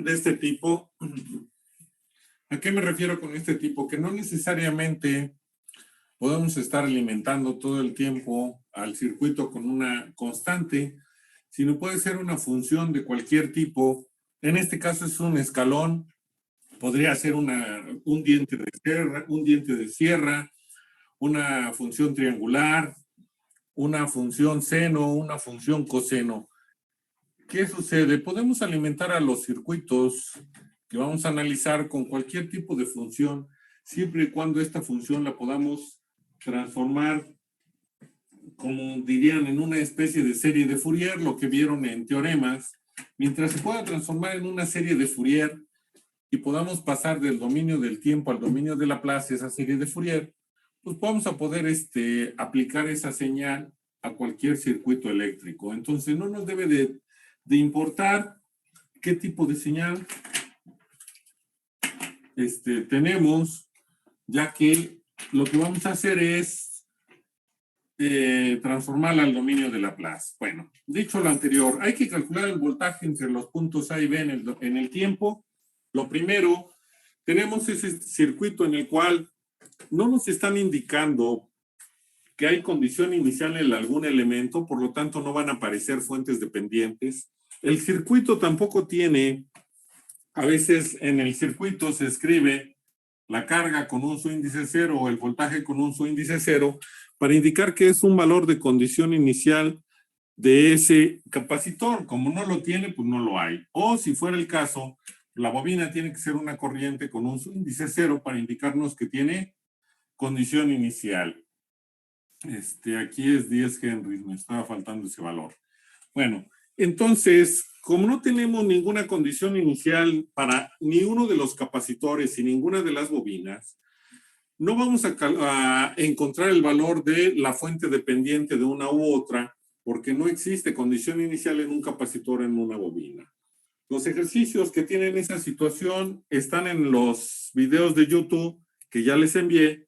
de este tipo. ¿A qué me refiero con este tipo? Que no necesariamente podemos estar alimentando todo el tiempo al circuito con una constante, sino puede ser una función de cualquier tipo. En este caso es un escalón, podría ser un diente de sierra, una función triangular, una función seno, una función coseno. ¿Qué sucede? Podemos alimentar a los circuitos que vamos a analizar con cualquier tipo de función, siempre y cuando esta función la podamos transformar, como dirían, en una especie de serie de Fourier, lo que vieron en teoremas. Mientras se pueda transformar en una serie de Fourier y podamos pasar del dominio del tiempo al dominio de Laplace, esa serie de Fourier, pues vamos a poder aplicar esa señal a cualquier circuito eléctrico. Entonces no nos debe de importar qué tipo de señal tenemos, ya que lo que vamos a hacer es transformarla al dominio de Laplace. Bueno, dicho lo anterior, hay que calcular el voltaje entre los puntos A y B en el tiempo. Lo primero, tenemos ese circuito en el cual no nos están indicando que hay condición inicial en algún elemento, por lo tanto no van a aparecer fuentes dependientes. El circuito tampoco tiene, a veces en el circuito se escribe la carga con un subíndice 0 o el voltaje con un subíndice 0 para indicar que es un valor de condición inicial de ese capacitor. Como no lo tiene, pues no lo hay. O si fuera el caso, la bobina tiene que ser una corriente con un subíndice 0 para indicarnos que tiene condición inicial. Aquí es 10 Henry, me estaba faltando ese valor. Bueno, entonces, como no tenemos ninguna condición inicial para ni uno de los capacitores y ninguna de las bobinas, no vamos a encontrar el valor de la fuente dependiente de una u otra, porque no existe condición inicial en un capacitor en una bobina. Los ejercicios que tienen esa situación están en los videos de YouTube que ya les envié,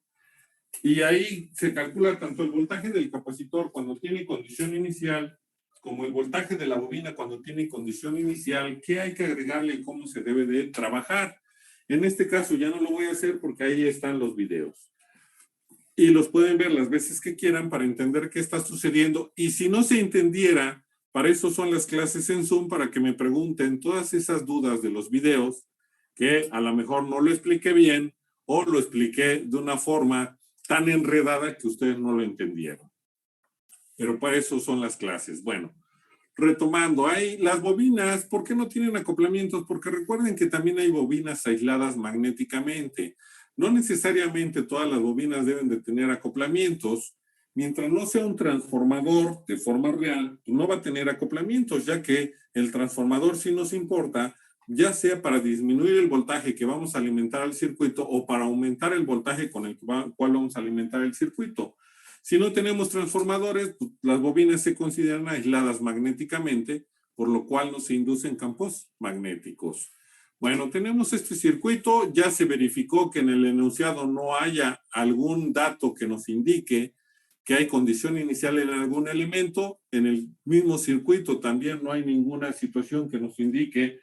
y ahí se calcula tanto el voltaje del capacitor cuando tiene condición inicial, como el voltaje de la bobina cuando tiene condición inicial, qué hay que agregarle y cómo se debe de trabajar. En este caso ya no lo voy a hacer porque ahí están los videos. Y los pueden ver las veces que quieran para entender qué está sucediendo. Y si no se entendiera, para eso son las clases en Zoom, para que me pregunten todas esas dudas de los videos, que a lo mejor no lo expliqué bien o lo expliqué de una forma tan enredada que ustedes no lo entendieron. Pero para eso son las clases. Bueno, retomando, hay las bobinas, ¿por qué no tienen acoplamientos? Porque recuerden que también hay bobinas aisladas magnéticamente. No necesariamente todas las bobinas deben de tener acoplamientos. Mientras no sea un transformador de forma real, no va a tener acoplamientos, ya que el transformador sí nos importa, ya sea para disminuir el voltaje que vamos a alimentar al circuito o para aumentar el voltaje con el cual vamos a alimentar el circuito. Si no tenemos transformadores, pues las bobinas se consideran aisladas magnéticamente, por lo cual no se inducen campos magnéticos. Bueno, tenemos este circuito, ya se verificó que en el enunciado no haya algún dato que nos indique que hay condición inicial en algún elemento. En el mismo circuito también no hay ninguna situación que nos indique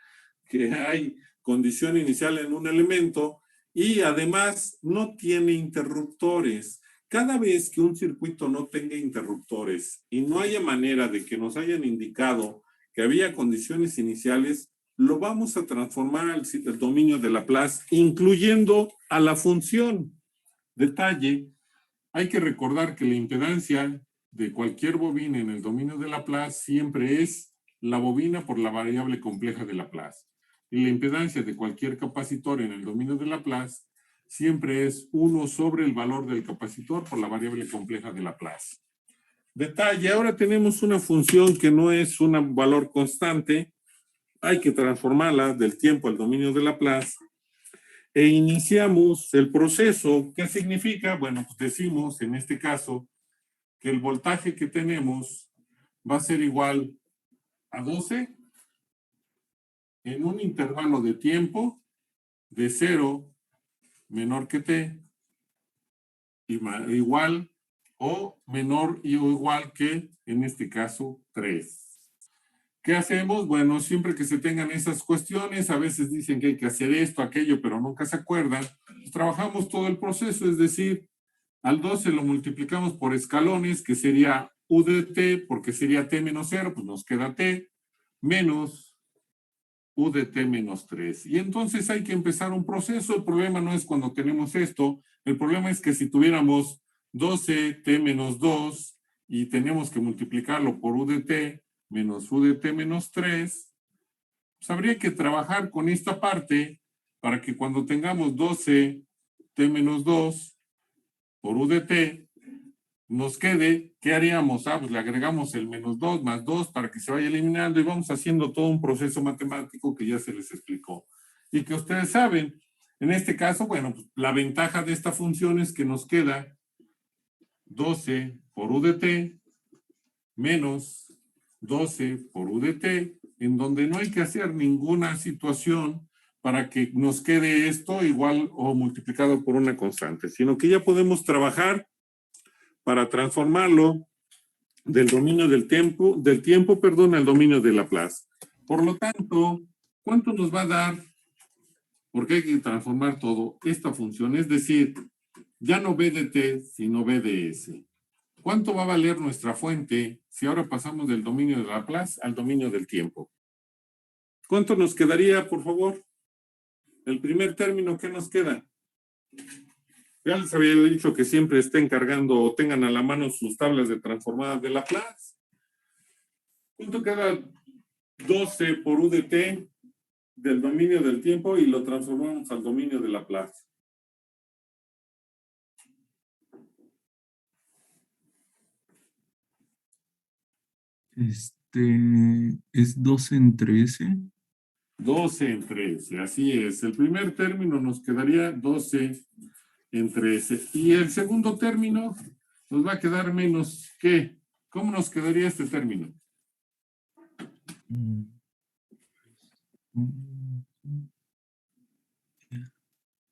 que hay condición inicial en un elemento, y además no tiene interruptores. Cada vez que un circuito no tenga interruptores y no haya manera de que nos hayan indicado que había condiciones iniciales, lo vamos a transformar al dominio de Laplace, incluyendo a la función. Detalle, hay que recordar que la impedancia de cualquier bobina en el dominio de Laplace siempre es la bobina por la variable compleja de Laplace. Y la impedancia de cualquier capacitor en el dominio de Laplace siempre es 1 sobre el valor del capacitor por la variable compleja de Laplace. Detalle, ahora tenemos una función que no es un valor constante, hay que transformarla del tiempo al dominio de Laplace e iniciamos el proceso. ¿Qué significa? Bueno, pues decimos en este caso que el voltaje que tenemos va a ser igual a 12 en un intervalo de tiempo de 0 menor que t, igual o menor o igual que, en este caso, 3. ¿Qué hacemos? Bueno, siempre que se tengan esas cuestiones, a veces dicen que hay que hacer esto, aquello, pero nunca se acuerdan. Pues trabajamos todo el proceso, es decir, al 12 lo multiplicamos por escalones, que sería U de T, porque sería T menos 0, pues nos queda T, menos U de T menos 3. Y entonces hay que empezar un proceso. El problema no es cuando tenemos esto, el problema es que si tuviéramos 12 T menos 2 y tenemos que multiplicarlo por U de T menos U de T menos 3, pues habría que trabajar con esta parte para que cuando tengamos 12 T menos 2 por U de T, nos quede, ¿qué haríamos? Pues le agregamos el menos 2 más 2 para que se vaya eliminando y vamos haciendo todo un proceso matemático que ya se les explicó y que ustedes saben. En este caso, bueno, pues la ventaja de esta función es que nos queda 12 por U de T menos 12 por U de T, en donde no hay que hacer ninguna situación para que nos quede esto igual o multiplicado por una constante, sino que ya podemos trabajar para transformarlo del dominio del tiempo, al dominio de Laplace. Por lo tanto, ¿cuánto nos va a dar? Porque hay que transformar todo esta función, es decir, ya no b de t, sino b de s. ¿Cuánto va a valer nuestra fuente si ahora pasamos del dominio de Laplace al dominio del tiempo? ¿Cuánto nos quedaría, por favor? El primer término, ¿qué nos queda? Ya les había dicho que siempre estén cargando o tengan a la mano sus tablas de transformadas de Laplace. ¿Cuánto queda 12 por U de t del dominio del tiempo y lo transformamos al dominio de Laplace? Es 12 entre S. 12 entre S, así es. El primer término nos quedaría 12 entre S. Y el segundo término nos va a quedar menos que. ¿Cómo nos quedaría este término?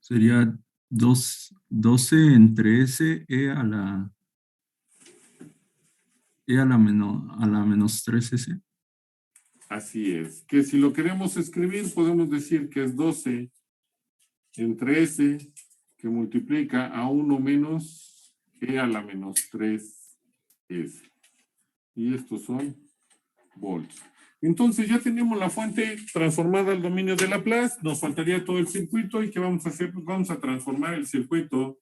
Sería 12 entre S a la menos 3S. Así es. Que si lo queremos escribir, podemos decir que es 12 entre S que multiplica a 1 menos E a la menos 3S. Y estos son volts. Entonces ya tenemos la fuente transformada al dominio de Laplace, nos faltaría todo el circuito y ¿qué vamos a hacer? Pues vamos a transformar el circuito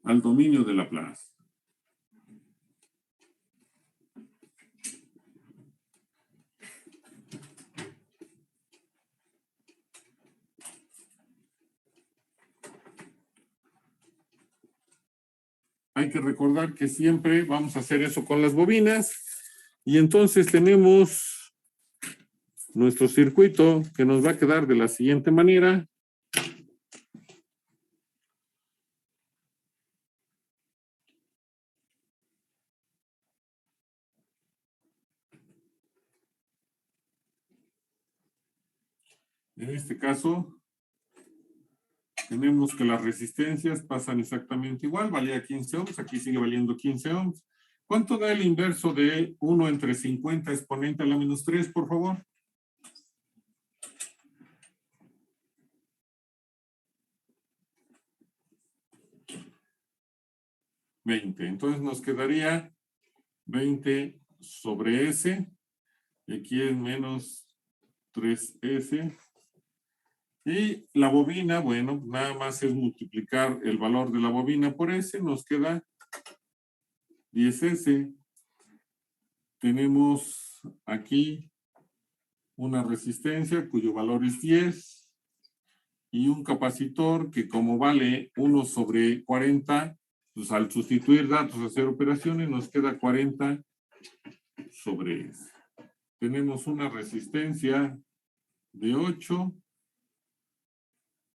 al dominio de Laplace. Hay que recordar que siempre vamos a hacer eso con las bobinas y entonces tenemos nuestro circuito que nos va a quedar de la siguiente manera. En este caso, tenemos que las resistencias pasan exactamente igual, valía 15 ohms, aquí sigue valiendo 15 ohms. ¿Cuánto da el inverso de 1 entre 50 exponente a la menos 3, por favor? Entonces nos quedaría 20 sobre S, y aquí es menos 3S. Y la bobina, bueno, nada más es multiplicar el valor de la bobina por S, nos queda 10S. Tenemos aquí una resistencia cuyo valor es 10 y un capacitor que como vale 1 sobre 40, pues al sustituir datos, hacer operaciones, nos queda 40 sobre S. Tenemos una resistencia de 8,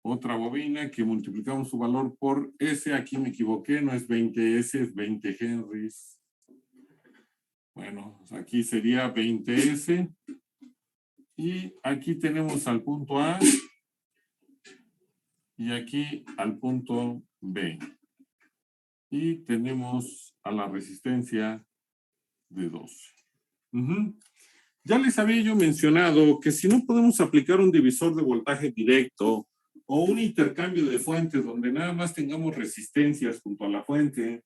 otra bobina que multiplicamos su valor por S, aquí me equivoqué, no es 20S, es 20 henries. Bueno, aquí sería 20S. Y aquí tenemos al punto A y aquí al punto B. Y tenemos a la resistencia de 12. Ya les había yo mencionado que si no podemos aplicar un divisor de voltaje directo o un intercambio de fuentes donde nada más tengamos resistencias junto a la fuente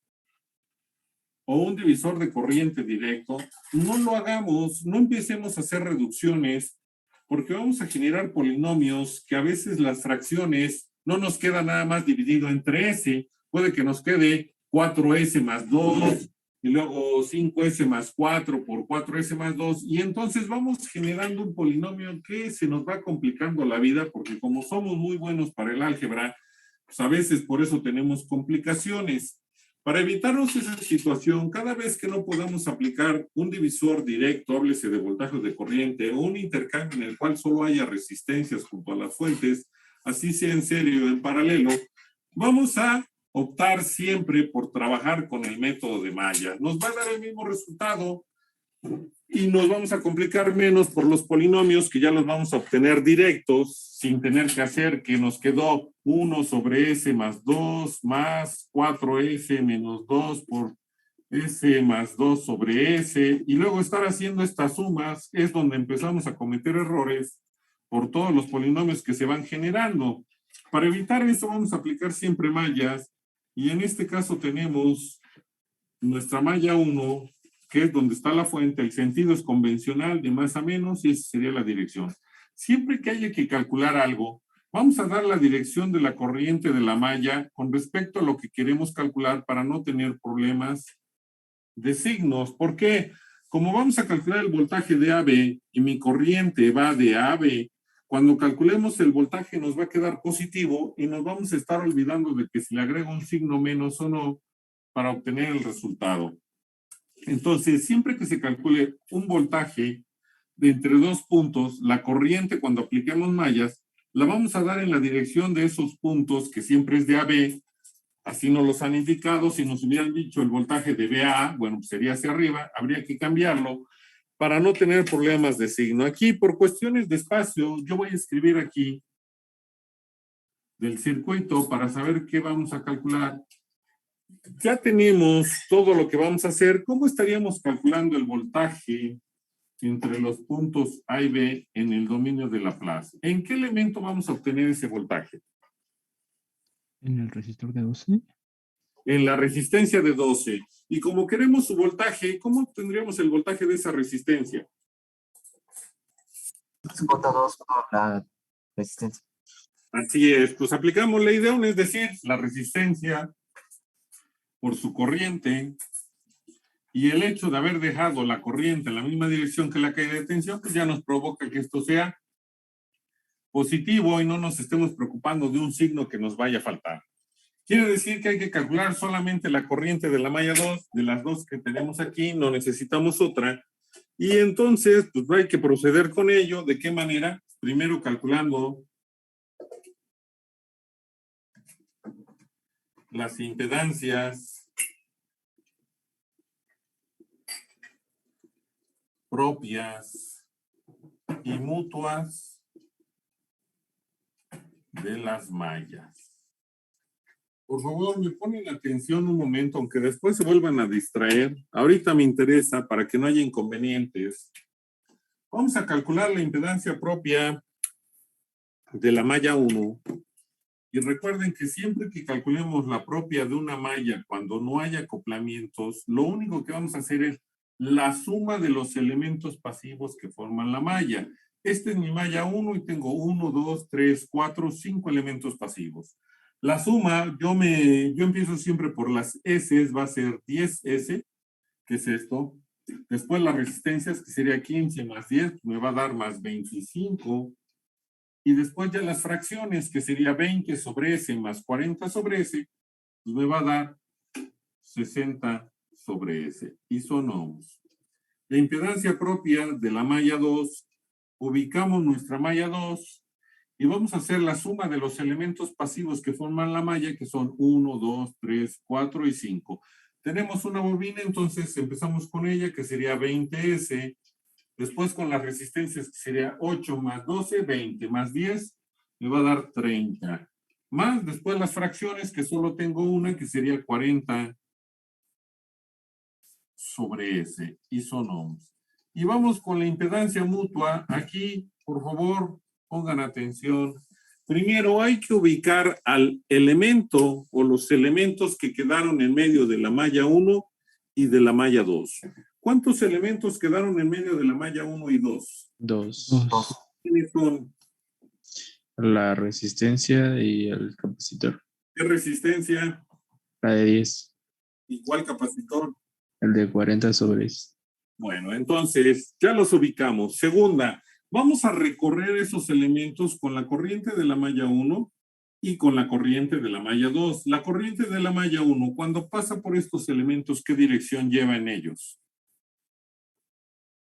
o un divisor de corriente directo, no lo hagamos, no empecemos a hacer reducciones porque vamos a generar polinomios que a veces las fracciones no nos queda nada más dividido entre S, puede que nos quede 4S más 2 y luego 5S más 4 por 4S más 2 y entonces vamos generando un polinomio que se nos va complicando la vida porque como somos muy buenos para el álgebra, pues a veces por eso tenemos complicaciones. Para evitarnos esa situación, cada vez que no podamos aplicar un divisor directo, háblese de voltaje de corriente, o un intercambio en el cual solo haya resistencias junto a las fuentes, así sea en serio o en paralelo, vamos a optar siempre por trabajar con el método de malla. Nos va a dar el mismo resultado y nos vamos a complicar menos por los polinomios que ya los vamos a obtener directos sin tener que hacer que nos quedó 1 sobre S más 2 más 4S menos 2 por S más 2 sobre S y luego estar haciendo estas sumas es donde empezamos a cometer errores por todos los polinomios que se van generando. Para evitar eso vamos a aplicar siempre mallas y en este caso tenemos nuestra malla 1 que es donde está la fuente, el sentido es convencional de más a menos y esa sería la dirección. Siempre que haya que calcular algo, vamos a dar la dirección de la corriente de la malla con respecto a lo que queremos calcular para no tener problemas de signos. ¿Por qué? Como vamos a calcular el voltaje de AB y mi corriente va de A a B, cuando calculemos el voltaje nos va a quedar positivo y nos vamos a estar olvidando de que si le agrego un signo menos o no para obtener el resultado. Entonces, siempre que se calcule un voltaje de entre dos puntos, la corriente cuando apliquemos mallas, la vamos a dar en la dirección de esos puntos que siempre es de AB, así nos los han indicado. Si nos hubieran dicho el voltaje de BA, bueno, pues sería hacia arriba, habría que cambiarlo para no tener problemas de signo. Aquí, por cuestiones de espacio, yo voy a escribir aquí del circuito para saber qué vamos a calcular. Ya tenemos todo lo que vamos a hacer. ¿Cómo estaríamos calculando el voltaje entre los puntos A y B en el dominio de Laplace? ¿En qué elemento vamos a obtener ese voltaje? En el resistor de 12. En la resistencia de 12. Y como queremos su voltaje, ¿cómo obtendríamos el voltaje de esa resistencia? 2 por la resistencia. Así es, pues aplicamos ley de Ohm, es decir, la resistencia por su corriente y el hecho de haber dejado la corriente en la misma dirección que la caída de tensión, pues ya nos provoca que esto sea positivo y no nos estemos preocupando de un signo que nos vaya a faltar. Quiere decir que hay que calcular solamente la corriente de la malla 2, de las dos que tenemos aquí, no necesitamos otra. Y entonces, pues hay que proceder con ello. ¿De qué manera? Primero calculando las impedancias propias y mutuas de las mallas. Por favor, me ponen atención un momento, aunque después se vuelvan a distraer. Ahorita me interesa para que no haya inconvenientes. Vamos a calcular la impedancia propia de la malla 1. Y recuerden que siempre que calculemos la propia de una malla cuando no haya acoplamientos, lo único que vamos a hacer es la suma de los elementos pasivos que forman la malla. Esta es mi malla 1 y tengo 1, 2, 3, 4, 5 elementos pasivos. La suma, yo empiezo siempre por las S, va a ser 10S, que es esto. Después las resistencias, que sería 15 más 10, me va a dar más 25. Y después ya las fracciones, que sería 20 sobre S más 40 sobre S, pues me va a dar 60 sobre S. Y son ohms. La impedancia propia de la malla 2, ubicamos nuestra malla 2 y vamos a hacer la suma de los elementos pasivos que forman la malla, que son 1, 2, 3, 4 y 5. Tenemos una bobina, entonces empezamos con ella, que sería 20S. Después con las resistencias, que sería 8 más 12, 20 más 10, me va a dar 30. Más después las fracciones, que solo tengo una, que sería 40 sobre S. Y son ohms. Y vamos con la impedancia mutua. Aquí, por favor, pongan atención. Primero hay que ubicar al elemento o los elementos que quedaron en medio de la malla 1 y de la malla 2. ¿Cuántos elementos quedaron en medio de la malla 1 y 2? 2. ¿Quiénes son? La resistencia y el capacitor. ¿Qué resistencia? La de 10. ¿Y cuál capacitor? El de 40 sobre 10. Bueno, entonces ya los ubicamos. Segunda, vamos a recorrer esos elementos con la corriente de la malla 1 y con la corriente de la malla 2. La corriente de la malla 1, cuando pasa por estos elementos, ¿qué dirección lleva en ellos?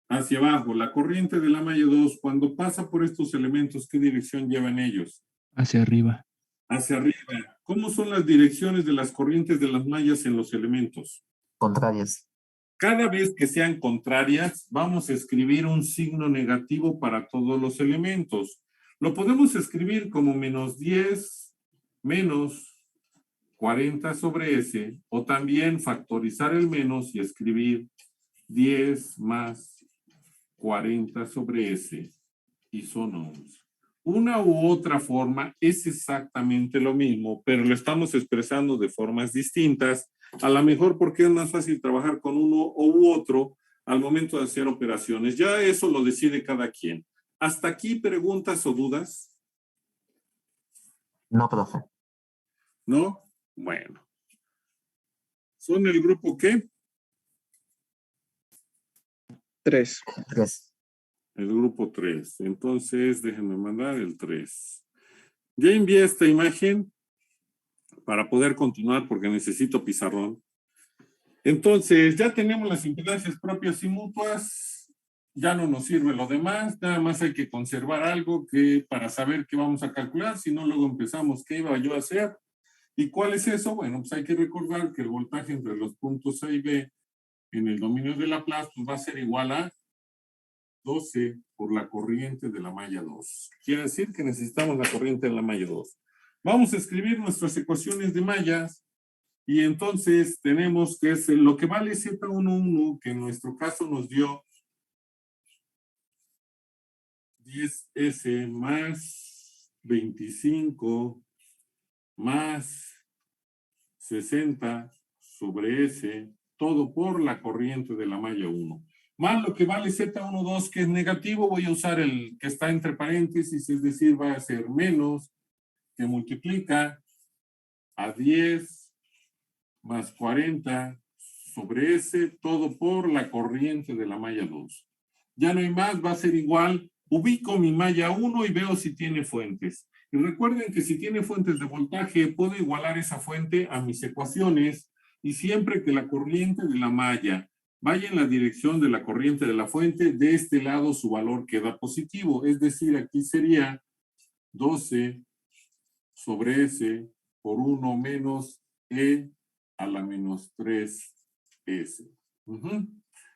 Hacia abajo. La corriente de la malla 2, cuando pasa por estos elementos, ¿qué dirección lleva en ellos? Hacia arriba. Hacia arriba. ¿Cómo son las direcciones de las corrientes de las mallas en los elementos? Contrarias. Cada vez que sean contrarias, vamos a escribir un signo negativo para todos los elementos. Lo podemos escribir como menos 10 menos 40 sobre S, o también factorizar el menos y escribir 10 más 40 sobre S, y son 11. Una u otra forma es exactamente lo mismo, pero lo estamos expresando de formas distintas, a lo mejor porque es más fácil trabajar con uno u otro al momento de hacer operaciones. Ya eso lo decide cada quien. ¿Hasta aquí preguntas o dudas? No, profe. ¿No? Bueno. ¿Son el grupo qué? 3. 3. El grupo 3. Entonces, déjenme mandar el 3. Ya envié esta imagen para poder continuar porque necesito pizarrón. Entonces, ya tenemos las impedancias propias y mutuas. Ya no nos sirve lo demás. Nada más hay que conservar algo que para saber qué vamos a calcular. Si no, luego empezamos qué iba yo a hacer. ¿Y cuál es eso? Bueno, pues hay que recordar que el voltaje entre los puntos A y B en el dominio de Laplace pues va a ser igual a 12 por la corriente de la malla 2. Quiere decir que necesitamos la corriente de la malla 2. Vamos a escribir nuestras ecuaciones de mallas y entonces tenemos que es lo que vale Z11, que en nuestro caso nos dio 10S más 25 más 60 sobre S, todo por la corriente de la malla 1. Más lo que vale Z12, que es negativo, voy a usar el que está entre paréntesis, es decir, va a ser menos, que multiplica a 10 más 40 sobre S, todo por la corriente de la malla 2. Ya no hay más, va a ser igual. Ubico mi malla 1 y veo si tiene fuentes. Y recuerden que si tiene fuentes de voltaje, puedo igualar esa fuente a mis ecuaciones y siempre que la corriente de la malla vaya en la dirección de la corriente de la fuente, de este lado su valor queda positivo. Es decir, aquí sería 12 sobre S por 1 menos E a la menos 3S.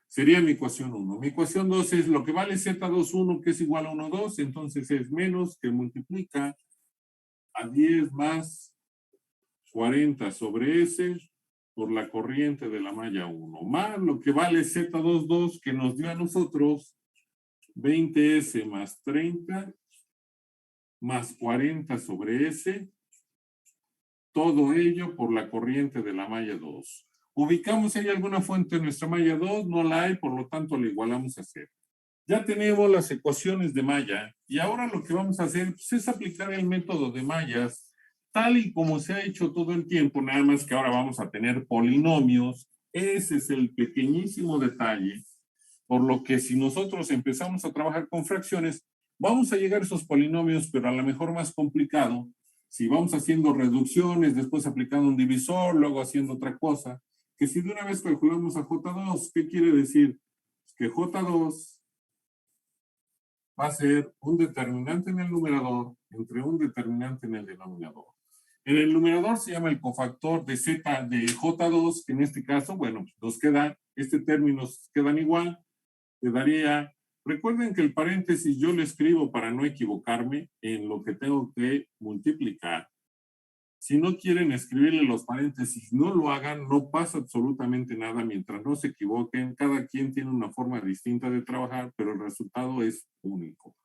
Sería mi ecuación 1. Mi ecuación 2 es lo que vale Z21, que es igual a 1, 2, entonces es menos que multiplica a 10 más 40 sobre S por la corriente de la malla 1, más lo que vale Z22 que nos dio a nosotros 20S más 30 más 40 sobre S, todo ello por la corriente de la malla 2. Ubicamos si hay alguna fuente en nuestra malla 2, no la hay, por lo tanto la igualamos a 0. Ya tenemos las ecuaciones de malla y ahora lo que vamos a hacer pues, es aplicar el método de mallas tal y como se ha hecho todo el tiempo, nada más que ahora vamos a tener polinomios. Ese es el pequeñísimo detalle, por lo que si nosotros empezamos a trabajar con fracciones, vamos a llegar a esos polinomios, pero a lo mejor más complicado. Si vamos haciendo reducciones, después aplicando un divisor, luego haciendo otra cosa, que si de una vez calculamos a J2, ¿qué quiere decir? Que J2 va a ser un determinante en el numerador entre un determinante en el denominador. En el numerador se llama el cofactor de Z de J2, que en este caso, bueno, nos queda, este término quedan igual, quedaría, recuerden que el paréntesis yo lo escribo para no equivocarme en lo que tengo que multiplicar. Si no quieren escribirle los paréntesis, no lo hagan, no pasa absolutamente nada mientras no se equivoquen. Cada quien tiene una forma distinta de trabajar, pero el resultado es único.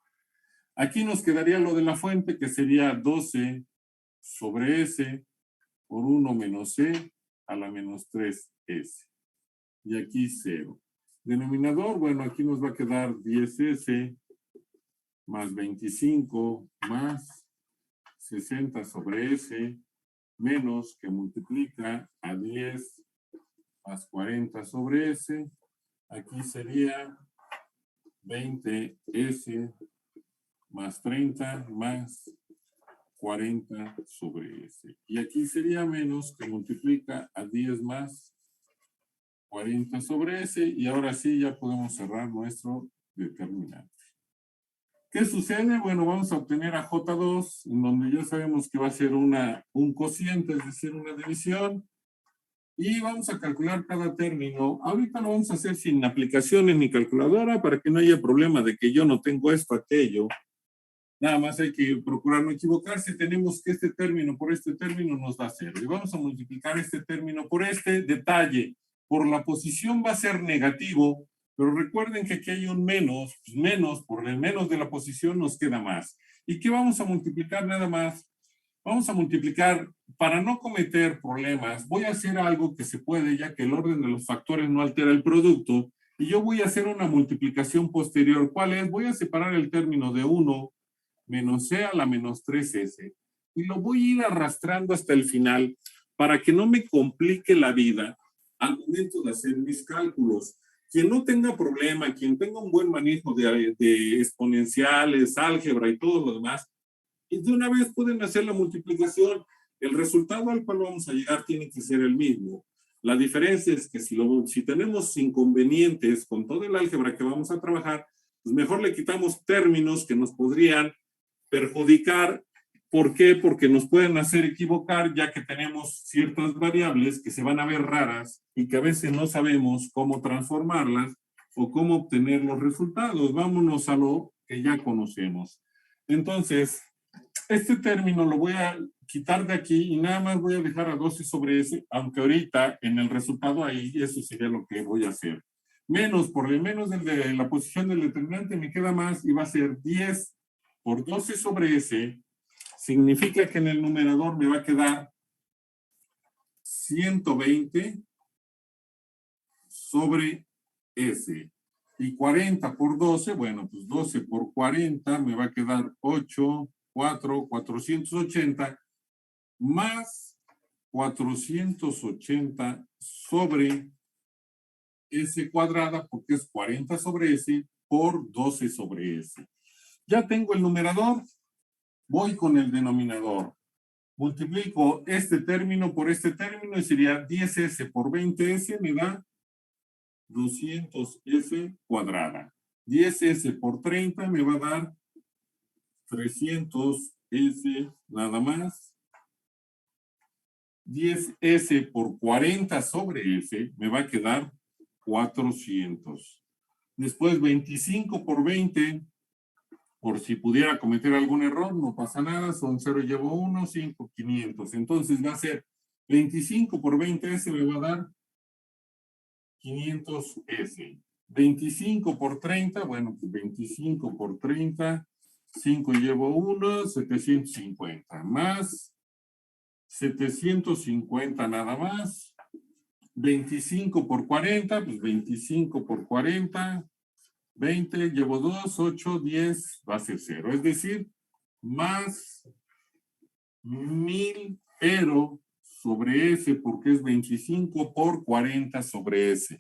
Aquí nos quedaría lo de la fuente, que sería 12 sobre S por 1 menos C a la menos 3S. Y aquí 0. Denominador, bueno, aquí nos va a quedar 10S más 25 más 60 sobre S menos que multiplica a 10 más 40 sobre S. Aquí sería 20S más 30 más 40 sobre S. Y aquí sería menos que multiplica a 10 más 40 sobre S. Y ahora sí ya podemos cerrar nuestro determinante. ¿Qué sucede? Bueno, vamos a obtener a J2, en donde ya sabemos que va a ser un cociente, es decir, una división. Y vamos a calcular cada término. Ahorita lo vamos a hacer sin aplicaciones ni calculadora para que no haya problema de que yo no tengo esto, aquello. Nada más hay que procurar no equivocarse. Tenemos que este término por este término nos da 0. Y vamos a multiplicar este término por este. Detalle, por la posición va a ser negativo, pero recuerden que aquí hay un menos. Pues menos, por el menos de la posición nos queda más. ¿Y qué vamos a multiplicar nada más? Vamos a multiplicar, para no cometer problemas, voy a hacer algo que se puede, ya que el orden de los factores no altera el producto, y yo voy a hacer una multiplicación posterior. ¿Cuál es? Voy a separar el término de 1 menos C a la menos 3S, y lo voy a ir arrastrando hasta el final para que no me complique la vida al momento de hacer mis cálculos. Quien no tenga problema, quien tenga un buen manejo de exponenciales, álgebra y todo lo demás, y de una vez pueden hacer la multiplicación. El resultado al cual vamos a llegar tiene que ser el mismo. La diferencia es que si tenemos inconvenientes con todo el álgebra que vamos a trabajar, pues mejor le quitamos términos que nos podrían perjudicar. ¿Por qué? Porque nos pueden hacer equivocar, ya que tenemos ciertas variables que se van a ver raras y que a veces no sabemos cómo transformarlas o cómo obtener los resultados. Vámonos a lo que ya conocemos. Entonces, este término lo voy a quitar de aquí y nada más voy a dejar a 12 sobre S, aunque ahorita en el resultado ahí eso sería lo que voy a hacer. Menos, por el menos de la posición del determinante me queda más y va a ser 10 por 12 sobre S. Significa que en el numerador me va a quedar 120 sobre S. Y 40 por 12, bueno, pues 12 por 40 me va a quedar 8, 480 más 480 sobre S cuadrada, porque es 40 sobre S por 12 sobre S. Ya tengo el numerador, voy con el denominador. Multiplico este término por este término y sería 10S por 20S me da 200S cuadrada. 10S por 30 me va a dar 300S nada más. 10S por 40 sobre S me va a quedar 400. Después 25 por 20, por si pudiera cometer algún error, no pasa nada, son 0 llevo 1, 5, 500. Entonces va a ser 25 por 20S me va a dar 500S. 25 por 30, bueno, pues 25 por 30, 5 llevo 1, 750, más 750 nada más, 25 por 40, pues 25 por 40, 20, llevo 2, 8, 10, va a ser 0, es decir, más 1000, pero sobre S, porque es 25 por 40 sobre S.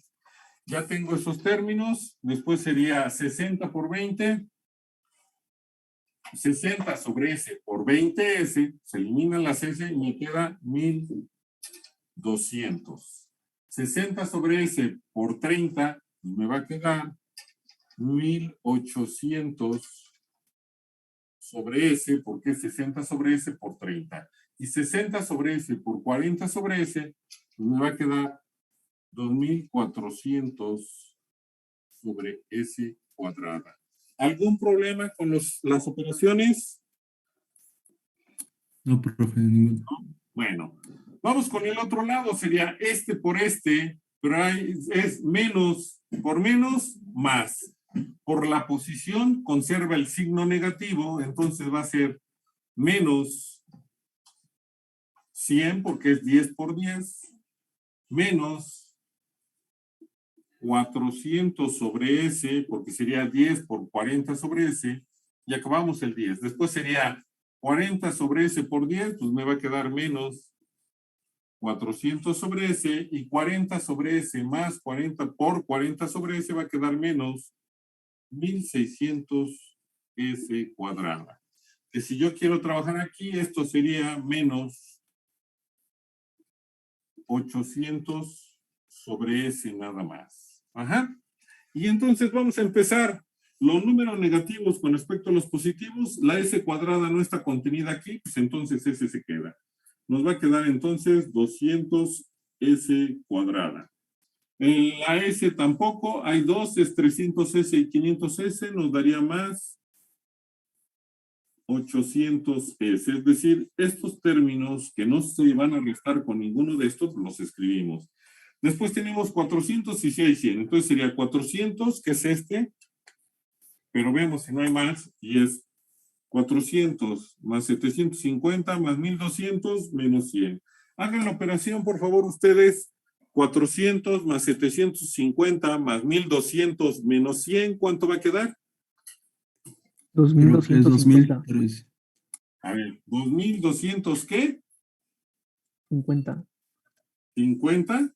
Ya tengo esos términos, después sería 60 por 20, 60 sobre S por 20S, se eliminan las S y me queda 1200. 60 sobre S por 30, me va a quedar 1800 sobre S, porque es 60 sobre S por 30. Y 60 sobre S por 40 sobre S, me va a quedar 2400 sobre S cuadrada. ¿Algún problema con las operaciones? No, profe, ninguno. Bueno, vamos con el otro lado, sería este por este, pero es menos por menos, más. Por la posición conserva el signo negativo, entonces va a ser menos 100 porque es 10 por 10, menos 400 sobre S, porque sería 10 por 40 sobre S, y acabamos el 10. Después sería 40 sobre S por 10, pues me va a quedar menos 400 sobre S, y 40 sobre S más 40 por 40 sobre S va a quedar menos 1600 S cuadrada. Que si yo quiero trabajar aquí, esto sería menos 800 sobre S nada más. Ajá. Y entonces vamos a empezar. Los números negativos con respecto a los positivos, la S cuadrada no está contenida aquí, pues entonces S se queda. Nos va a quedar entonces 200 S cuadrada. La S tampoco, hay dos, es 300S y 500S, nos daría más 800S. Es decir, estos términos que no se van a restar con ninguno de estos, los escribimos. Después tenemos 400 y si hay 100. Entonces sería 400, que es este, pero vemos si no hay más, y es 400 más 750 más 1200 menos 100. Hagan la operación, por favor, ustedes. 400 más 750 más 1200 menos 100, ¿cuánto va a quedar? 2250. 2003. A ver, 2200, ¿qué? 50. 50.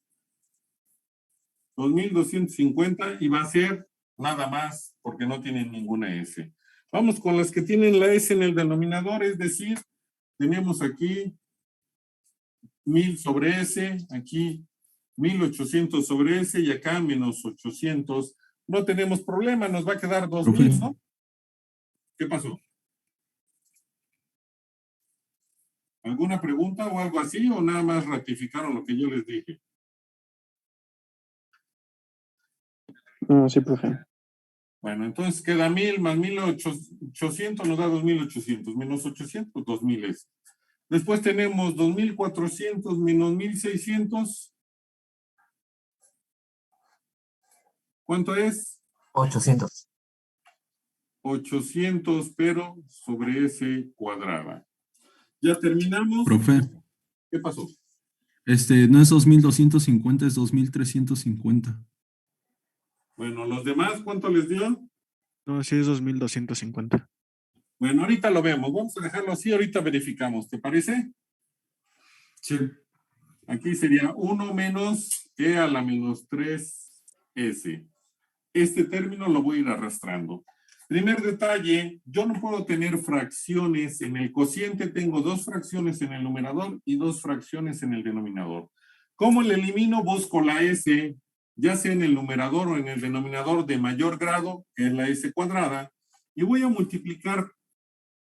2250 y va a ser nada más porque no tienen ninguna S. Vamos con las que tienen la S en el denominador, es decir, tenemos aquí 1000 sobre S, aquí 1800 sobre S y acá menos 800. No tenemos problema, nos va a quedar 2000, ¿no? ¿Qué pasó? ¿Alguna pregunta o algo así o nada más ratificaron lo que yo les dije? No, sí, profe. Bueno, entonces queda 1000 más 1800 nos da 2800, menos 800, 2000 es. Después tenemos 2400 menos 1600. ¿Cuánto es? 800. 800, pero sobre S cuadrada. ¿Ya terminamos? Profe, ¿Qué pasó? no es 2250, es 2350. Bueno, los demás, ¿cuánto les dio? No, sí es 2250. Bueno, ahorita lo vemos. Vamos a dejarlo así, ahorita verificamos. ¿Te parece? Sí. Aquí sería 1 menos E a la menos 3S. Este término lo voy a ir arrastrando. Primer detalle, yo no puedo tener fracciones en el cociente, tengo dos fracciones en el numerador y dos fracciones en el denominador. ¿Cómo le elimino? Busco la S, ya sea en el numerador o en el denominador de mayor grado, que es la S cuadrada, y voy a multiplicar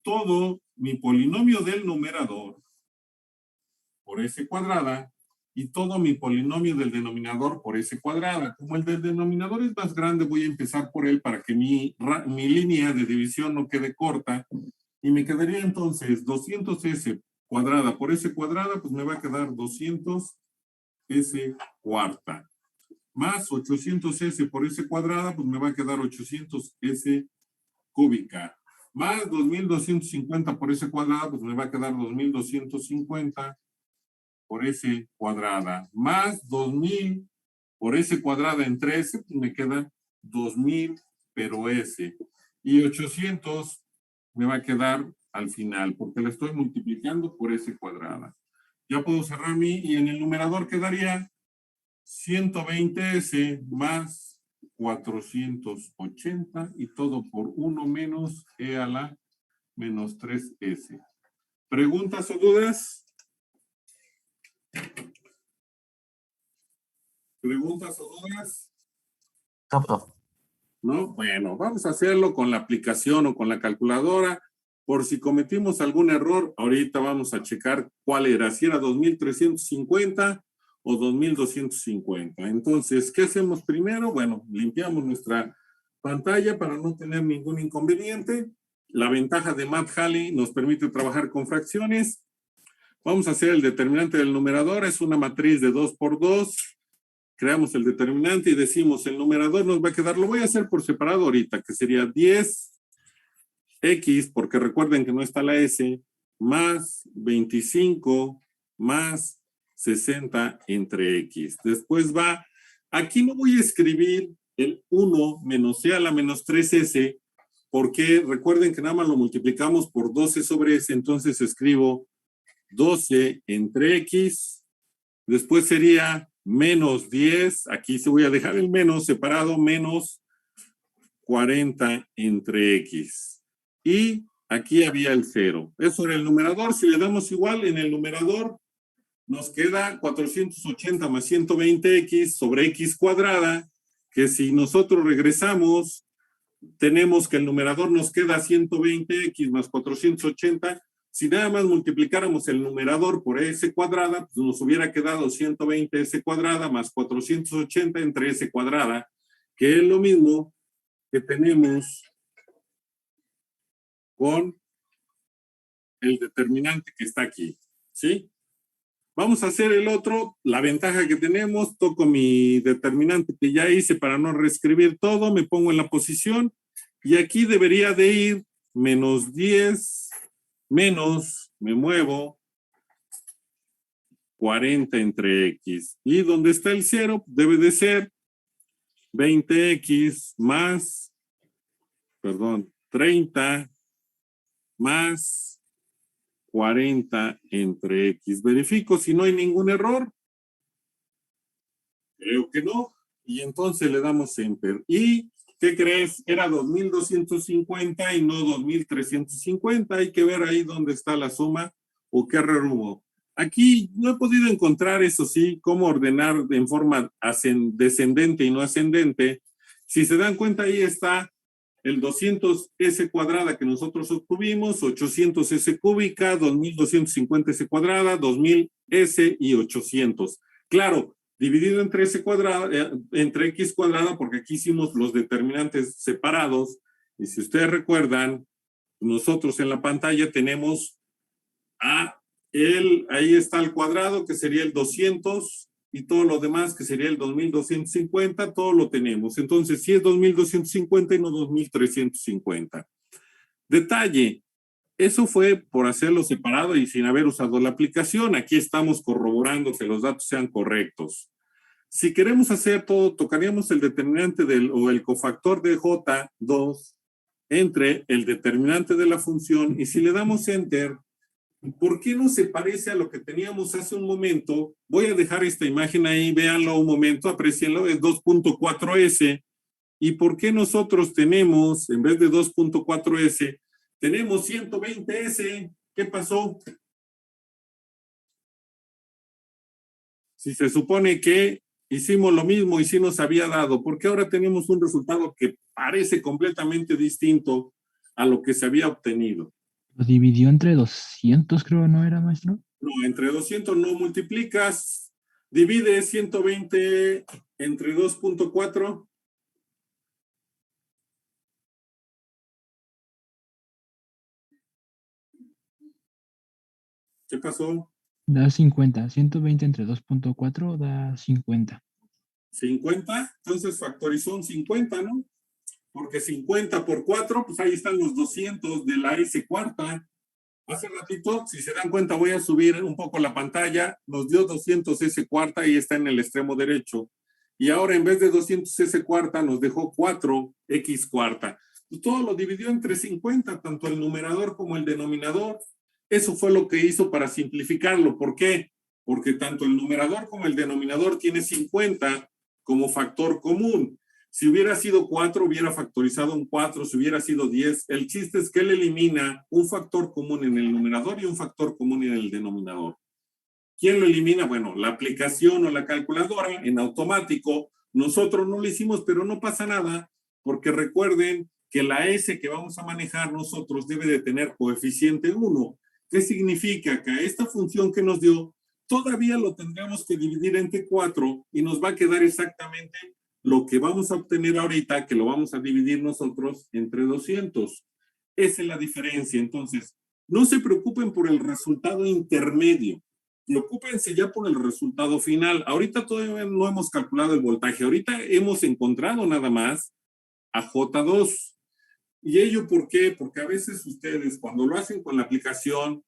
todo mi polinomio del numerador por S cuadrada y todo mi polinomio del denominador por S cuadrada. Como el del denominador es más grande, voy a empezar por él para que mi línea de división no quede corta. Y me quedaría entonces 200S cuadrada por S cuadrada, pues me va a quedar 200S cuarta. Más 800S por S cuadrada, pues me va a quedar 800S cúbica. Más 2250 por S cuadrada, pues me va a quedar 2250 por S cuadrada, más 2000 por S cuadrada entre S, pues me queda 2000, pero S. Y 800 me va a quedar al final, porque la estoy multiplicando por S cuadrada. Ya puedo cerrar y en el numerador quedaría 120S más 480 y todo por 1 menos E a la menos 3S. ¿Preguntas o dudas? ¿Preguntas o dudas? No, profe. ¿No? Bueno, vamos a hacerlo con la aplicación o con la calculadora. Por si cometimos algún error, ahorita vamos a checar cuál era, si era 2350 o 2250. Entonces, ¿qué hacemos primero? Bueno, limpiamos nuestra pantalla para no tener ningún inconveniente. La ventaja de Math Halley nos permite trabajar con fracciones. Vamos a hacer el determinante del numerador, es una matriz de 2 por 2. Creamos el determinante y decimos el numerador nos va a quedar, lo voy a hacer por separado ahorita, que sería 10x, porque recuerden que no está la s, más 25 más 60 entre x. Después va, aquí no voy a escribir el 1 menos c a la menos 3s, porque recuerden que nada más lo multiplicamos por 12 sobre s, entonces escribo 12 entre x, después sería menos 10, aquí se voy a dejar el menos separado, menos 40 entre x. Y aquí había el 0. Eso era el numerador. Si le damos igual en el numerador, nos queda 480 más 120x sobre x cuadrada, que si nosotros regresamos, tenemos que el numerador nos queda 120x más 480. Si nada más multiplicáramos el numerador por s cuadrada, pues nos hubiera quedado 120s cuadrada más 480 entre s cuadrada, que es lo mismo que tenemos con el determinante que está aquí, ¿sí? Vamos a hacer el otro. La ventaja que tenemos, toco mi determinante que ya hice para no reescribir todo, me pongo en la posición y aquí debería de ir menos 10 menos, me muevo, 40 entre x. Y donde está el 0, debe de ser 20x más, 30 más 40 entre x. Verifico si no hay ningún error. Creo que no. Y entonces le damos enter. ¿Y qué crees? Era 2250 y no 2350. Hay que ver ahí dónde está la suma o qué error hubo. Aquí no he podido encontrar, eso sí, cómo ordenar en forma descendente y no ascendente. Si se dan cuenta, ahí está el 200s cuadrada que nosotros obtuvimos, 800s cúbica, 2250s cuadrada, 2000s y 800. Claro, dividido entre s cuadrada, entre x cuadrada, porque aquí hicimos los determinantes separados. Y si ustedes recuerdan, nosotros en la pantalla tenemos ahí está el cuadrado, que sería el 200, y todo lo demás, que sería el 2250, todo lo tenemos. Entonces, sí es 2250 y no 2350. Detalle, eso fue por hacerlo separado y sin haber usado la aplicación. Aquí estamos corroborando que los datos sean correctos. Si queremos hacer todo, tocaríamos el determinante o el cofactor de J2 entre el determinante de la función, y si le damos enter, ¿por qué no se parece a lo que teníamos hace un momento? Voy a dejar esta imagen ahí, véanlo un momento, aprecienlo, es 2.4s. ¿Y por qué nosotros tenemos, en vez de 2.4s, tenemos 120s? ¿Qué pasó? Si se supone que hicimos lo mismo y sí nos había dado, ¿por qué ahora tenemos un resultado que parece completamente distinto a lo que se había obtenido? Lo dividió entre 200, creo, ¿no era, maestro? No, entre 200 no multiplicas, divide 120 entre 2.4. ¿Qué pasó? Da 50. 120 entre 2.4 da 50. 50, entonces factorizó un 50, ¿no? Porque 50 por 4, pues ahí están los 200 de la S cuarta. Hace ratito, si se dan cuenta, voy a subir un poco la pantalla, nos dio 200 S cuarta y está en el extremo derecho. Y ahora en vez de 200 S cuarta nos dejó 4X cuarta. Pues todo lo dividió entre 50, tanto el numerador como el denominador. Eso fue lo que hizo para simplificarlo. ¿Por qué? Porque tanto el numerador como el denominador tiene 50 como factor común. Si hubiera sido 4, hubiera factorizado un 4. Si hubiera sido 10, el chiste es que él elimina un factor común en el numerador y un factor común en el denominador. ¿Quién lo elimina? Bueno, la aplicación o la calculadora en automático. Nosotros no lo hicimos, pero no pasa nada, porque recuerden que la S que vamos a manejar nosotros debe de tener coeficiente 1. ¿Qué significa? Que a esta función que nos dio, todavía lo tendremos que dividir entre 4 y nos va a quedar exactamente lo que vamos a obtener ahorita, que lo vamos a dividir nosotros entre 200. Esa es la diferencia. Entonces, No se preocupen por el resultado intermedio. Preocúpense ya por el resultado final. Ahorita todavía no hemos calculado el voltaje. Ahorita hemos encontrado nada más a J2. ¿Y ello por qué? Porque a veces ustedes cuando lo hacen con la aplicación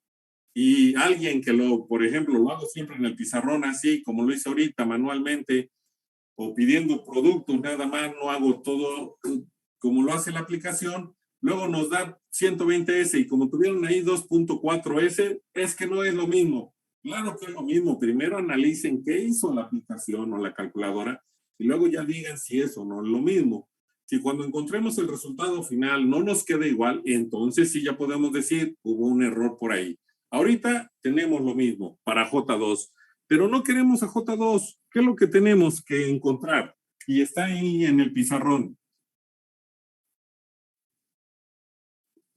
y alguien que por ejemplo, lo hago siempre en el pizarrón así, como lo hice ahorita manualmente, o pidiendo productos, nada más, no hago todo como lo hace la aplicación, luego nos da 120S y como tuvieron ahí 2.4S, es que no es lo mismo. Claro que es lo mismo. Primero analicen qué hizo la aplicación o la calculadora y luego ya digan si es o no es lo mismo. Si cuando encontremos el resultado final no nos queda igual, entonces sí ya podemos decir hubo un error por ahí. Ahorita tenemos lo mismo para J2, pero no queremos a J2. ¿Qué es lo que tenemos que encontrar? Y está ahí en el pizarrón.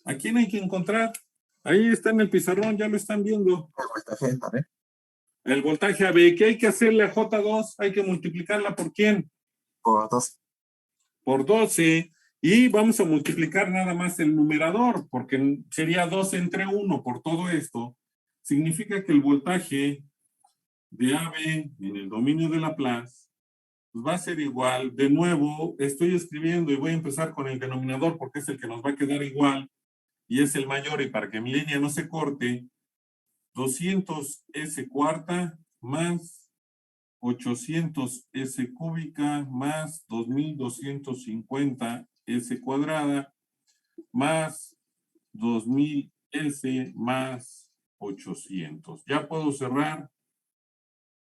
¿A quién hay que encontrar? Ahí está en el pizarrón, ya lo están viendo. El voltaje, a ver. El voltaje AB. ¿Qué hay que hacerle a J2? Hay que multiplicarla por ¿quién? Por 2. Por 12. Y vamos a multiplicar nada más el numerador, porque sería 2 entre 1 por todo esto. Significa que el voltaje de AB en el dominio de Laplace pues va a ser igual. De nuevo, estoy escribiendo y voy a empezar con el denominador porque es el que nos va a quedar igual y es el mayor. Y para que mi línea no se corte, 200S cuarta más 800S cúbica más 2250S cuadrada más 2000S más 800. Ya puedo cerrar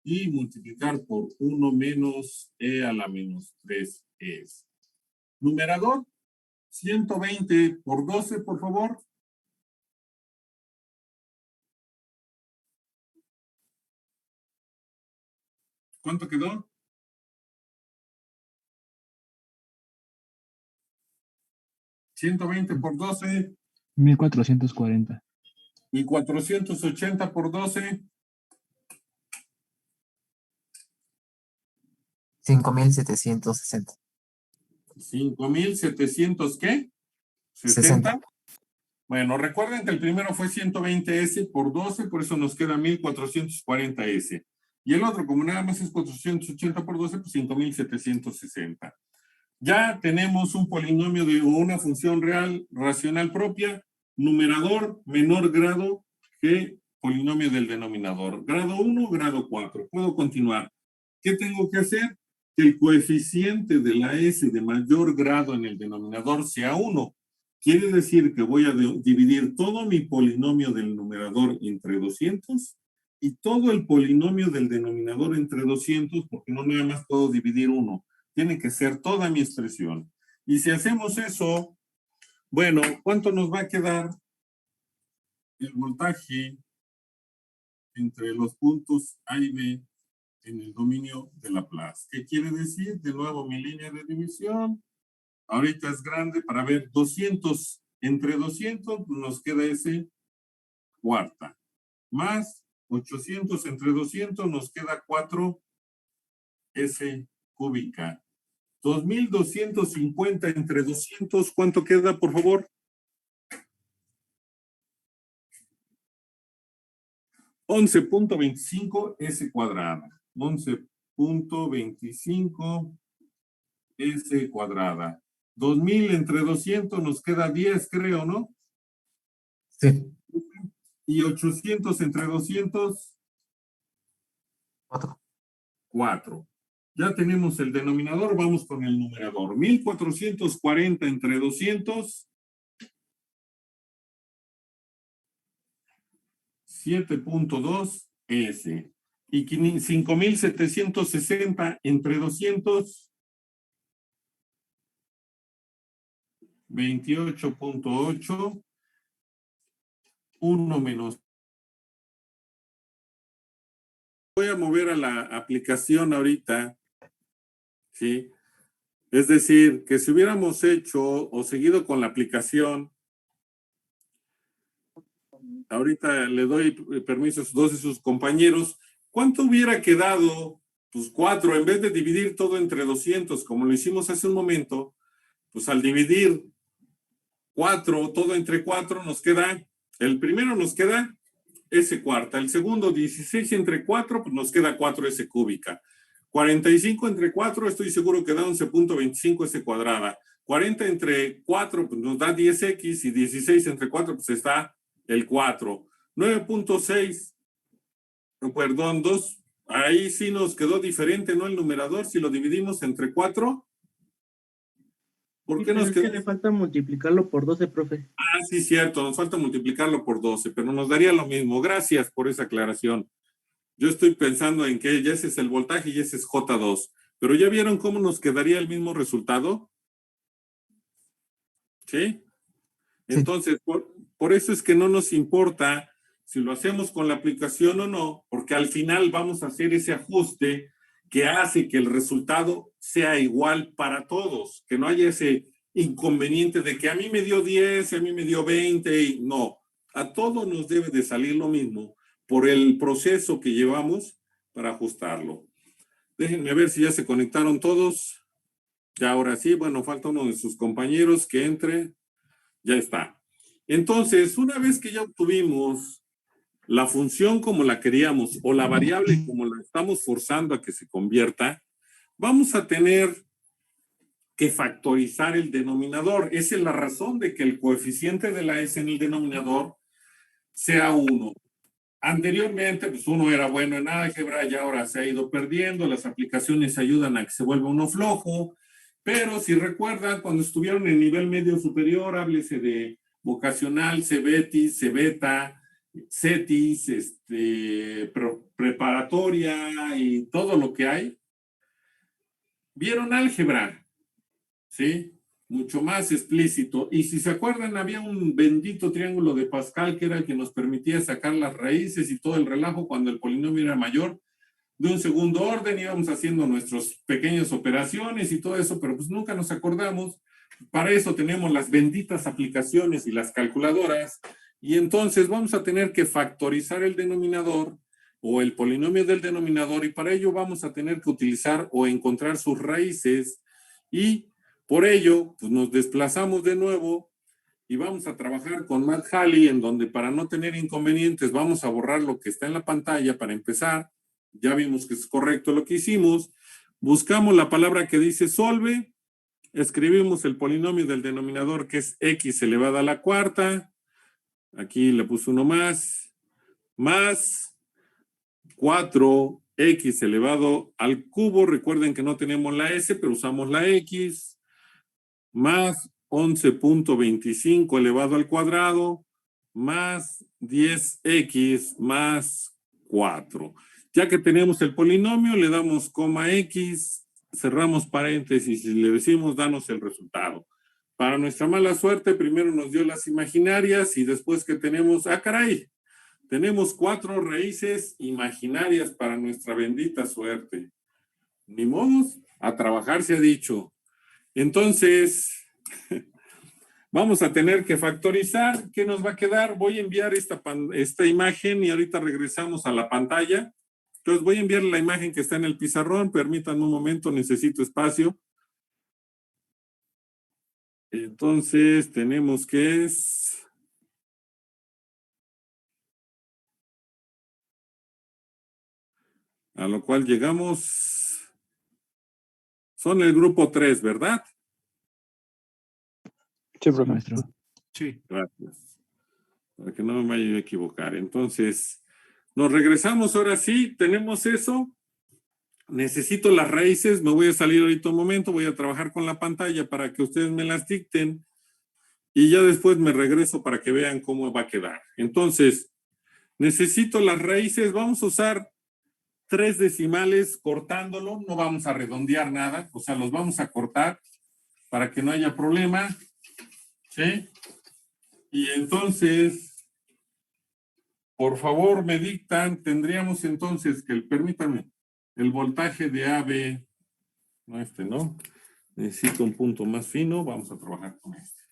y multiplicar por 1 menos E a la menos 3S. Numerador, 120 por 12, por favor. ¿Cuánto quedó? ¿120 por 12? 1440. ¿Y 480 por 12? 5760. 5,700, ¿qué? 60. Bueno, recuerden que el primero fue 120S por 12, por eso nos queda 1440S. Y el otro, como nada más es 480 por 12, pues 5760. Ya tenemos un polinomio de una función real racional propia, numerador menor grado que polinomio del denominador. Grado 1, grado 4. Puedo continuar. ¿Qué tengo que hacer? Que el coeficiente de la S de mayor grado en el denominador sea 1. Quiere decir que voy a dividir todo mi polinomio del numerador entre 200 y todo el polinomio del denominador entre 200, porque no nada más puedo dividir 1. Tiene que ser toda mi expresión. Y si hacemos eso, bueno, ¿cuánto nos va a quedar el voltaje entre los puntos A y B en el dominio de Laplace? ¿Qué quiere decir? De nuevo, mi línea de división. Ahorita es grande para ver 200 entre 200, nos queda S cuarta. Más 800 entre 200, nos queda 4S cúbica. 2250 entre 200, ¿cuánto queda, por favor? 11.25 S cuadrada. 11.25 S cuadrada. 2000 entre 200 nos queda 10, creo, ¿no? Sí. Y 800 entre 200, 4. 4. Ya tenemos el denominador, vamos con el numerador. 1440 entre 200, 7.2 S. Y 5760 entre 200, 28.8, 1 menos. Voy a mover a la aplicación ahorita, ¿sí? Es decir, que si hubiéramos hecho o seguido con la aplicación, ahorita le doy permiso a dos de sus compañeros, ¿cuánto hubiera quedado? Pues 4, en vez de dividir todo entre 200, como lo hicimos hace un momento, pues al dividir 4, todo entre 4, nos queda El primero nos queda S cuarta. El segundo, 16 entre 4, pues nos queda 4S cúbica. 45 entre 4, estoy seguro que da 11.25 S cuadrada. 40 entre 4, pues nos da 10X, y 16 entre 4, pues está el 4. 9.6, perdón, 2. Ahí sí nos quedó diferente, ¿no? El numerador, si lo dividimos entre 4. ¿Por Sí, qué pero nos es que quedó? le falta multiplicarlo por 12, profe. Ah, sí, cierto, nos falta multiplicarlo por 12, pero nos daría lo mismo. Gracias por esa aclaración. Yo estoy pensando en que ya ese es el voltaje y ese es J2. Pero ¿ya vieron cómo nos quedaría el mismo resultado? ¿Sí? Entonces, por eso es que no nos importa si lo hacemos con la aplicación o no, porque al final vamos a hacer ese ajuste que hace que el resultado sea igual para todos, que no haya ese inconveniente de que a mí me dio 10, a mí me dio 20, y no, a todos nos debe de salir lo mismo por el proceso que llevamos para ajustarlo. Déjenme ver si ya se conectaron todos. Ya ahora sí, bueno, falta uno de sus compañeros que entre. Ya está. Entonces, una vez que ya obtuvimos la función como la queríamos o la variable como la estamos forzando a que se convierta, vamos a tener que factorizar el denominador. Esa es la razón de que el coeficiente de la S en el denominador sea 1. Anteriormente, pues uno era bueno en álgebra y ahora se ha ido perdiendo. Las aplicaciones ayudan a que se vuelva uno flojo. Pero si recuerdan, cuando estuvieron en nivel medio superior, háblese de vocacional, CBETIS, CBETA, CETIS, preparatoria y todo lo que hay. Vieron álgebra, ¿sí? Mucho más explícito. Y si se acuerdan, había un bendito triángulo de Pascal que era el que nos permitía sacar las raíces y todo el relajo cuando el polinomio era mayor de un segundo orden, íbamos haciendo nuestras pequeñas operaciones y todo eso, pero pues nunca nos acordamos. Para eso tenemos las benditas aplicaciones y las calculadoras, y entonces vamos a tener que factorizar el denominador o el polinomio del denominador, y para ello vamos a tener que utilizar o encontrar sus raíces, y por ello pues nos desplazamos de nuevo y vamos a trabajar con Math.Halley, en donde para no tener inconvenientes vamos a borrar lo que está en la pantalla para empezar. Ya vimos que es correcto lo que hicimos. Buscamos la palabra que dice solve, escribimos el polinomio del denominador que es x elevado a la cuarta, aquí le puse uno más 4x elevado al cubo, recuerden que no tenemos la s, pero usamos la x, más 11.25 elevado al cuadrado, más 10x más 4. Ya que tenemos el polinomio, le damos coma x, cerramos paréntesis y le decimos danos el resultado. Para nuestra mala suerte, primero nos dio las imaginarias y después que tenemos, caray, tenemos 4 raíces imaginarias para nuestra bendita suerte. Ni modos, a trabajar se ha dicho. Entonces, vamos a tener que factorizar. ¿Qué nos va a quedar? Voy a enviar esta imagen y ahorita regresamos a la pantalla. Entonces voy a enviar la imagen que está en el pizarrón. Permítanme un momento, necesito espacio. Entonces tenemos que es... A lo cual llegamos... Son el grupo 3, ¿verdad? Sí, profe. Maestro. Sí. Gracias. Para que no me vaya a equivocar. Entonces, nos regresamos ahora sí. Tenemos eso. Necesito las raíces. Me voy a salir ahorita un momento. Voy a trabajar con la pantalla para que ustedes me las dicten. Y ya después me regreso para que vean cómo va a quedar. Entonces, necesito las raíces. Vamos a usar 3 decimales cortándolo. No vamos a redondear nada. O sea, los vamos a cortar para que no haya problema. ¿Sí? Y entonces, por favor, me dictan, tendríamos entonces que, permítanme, el voltaje de AB, no ¿no? Necesito un punto más fino, vamos a trabajar con este.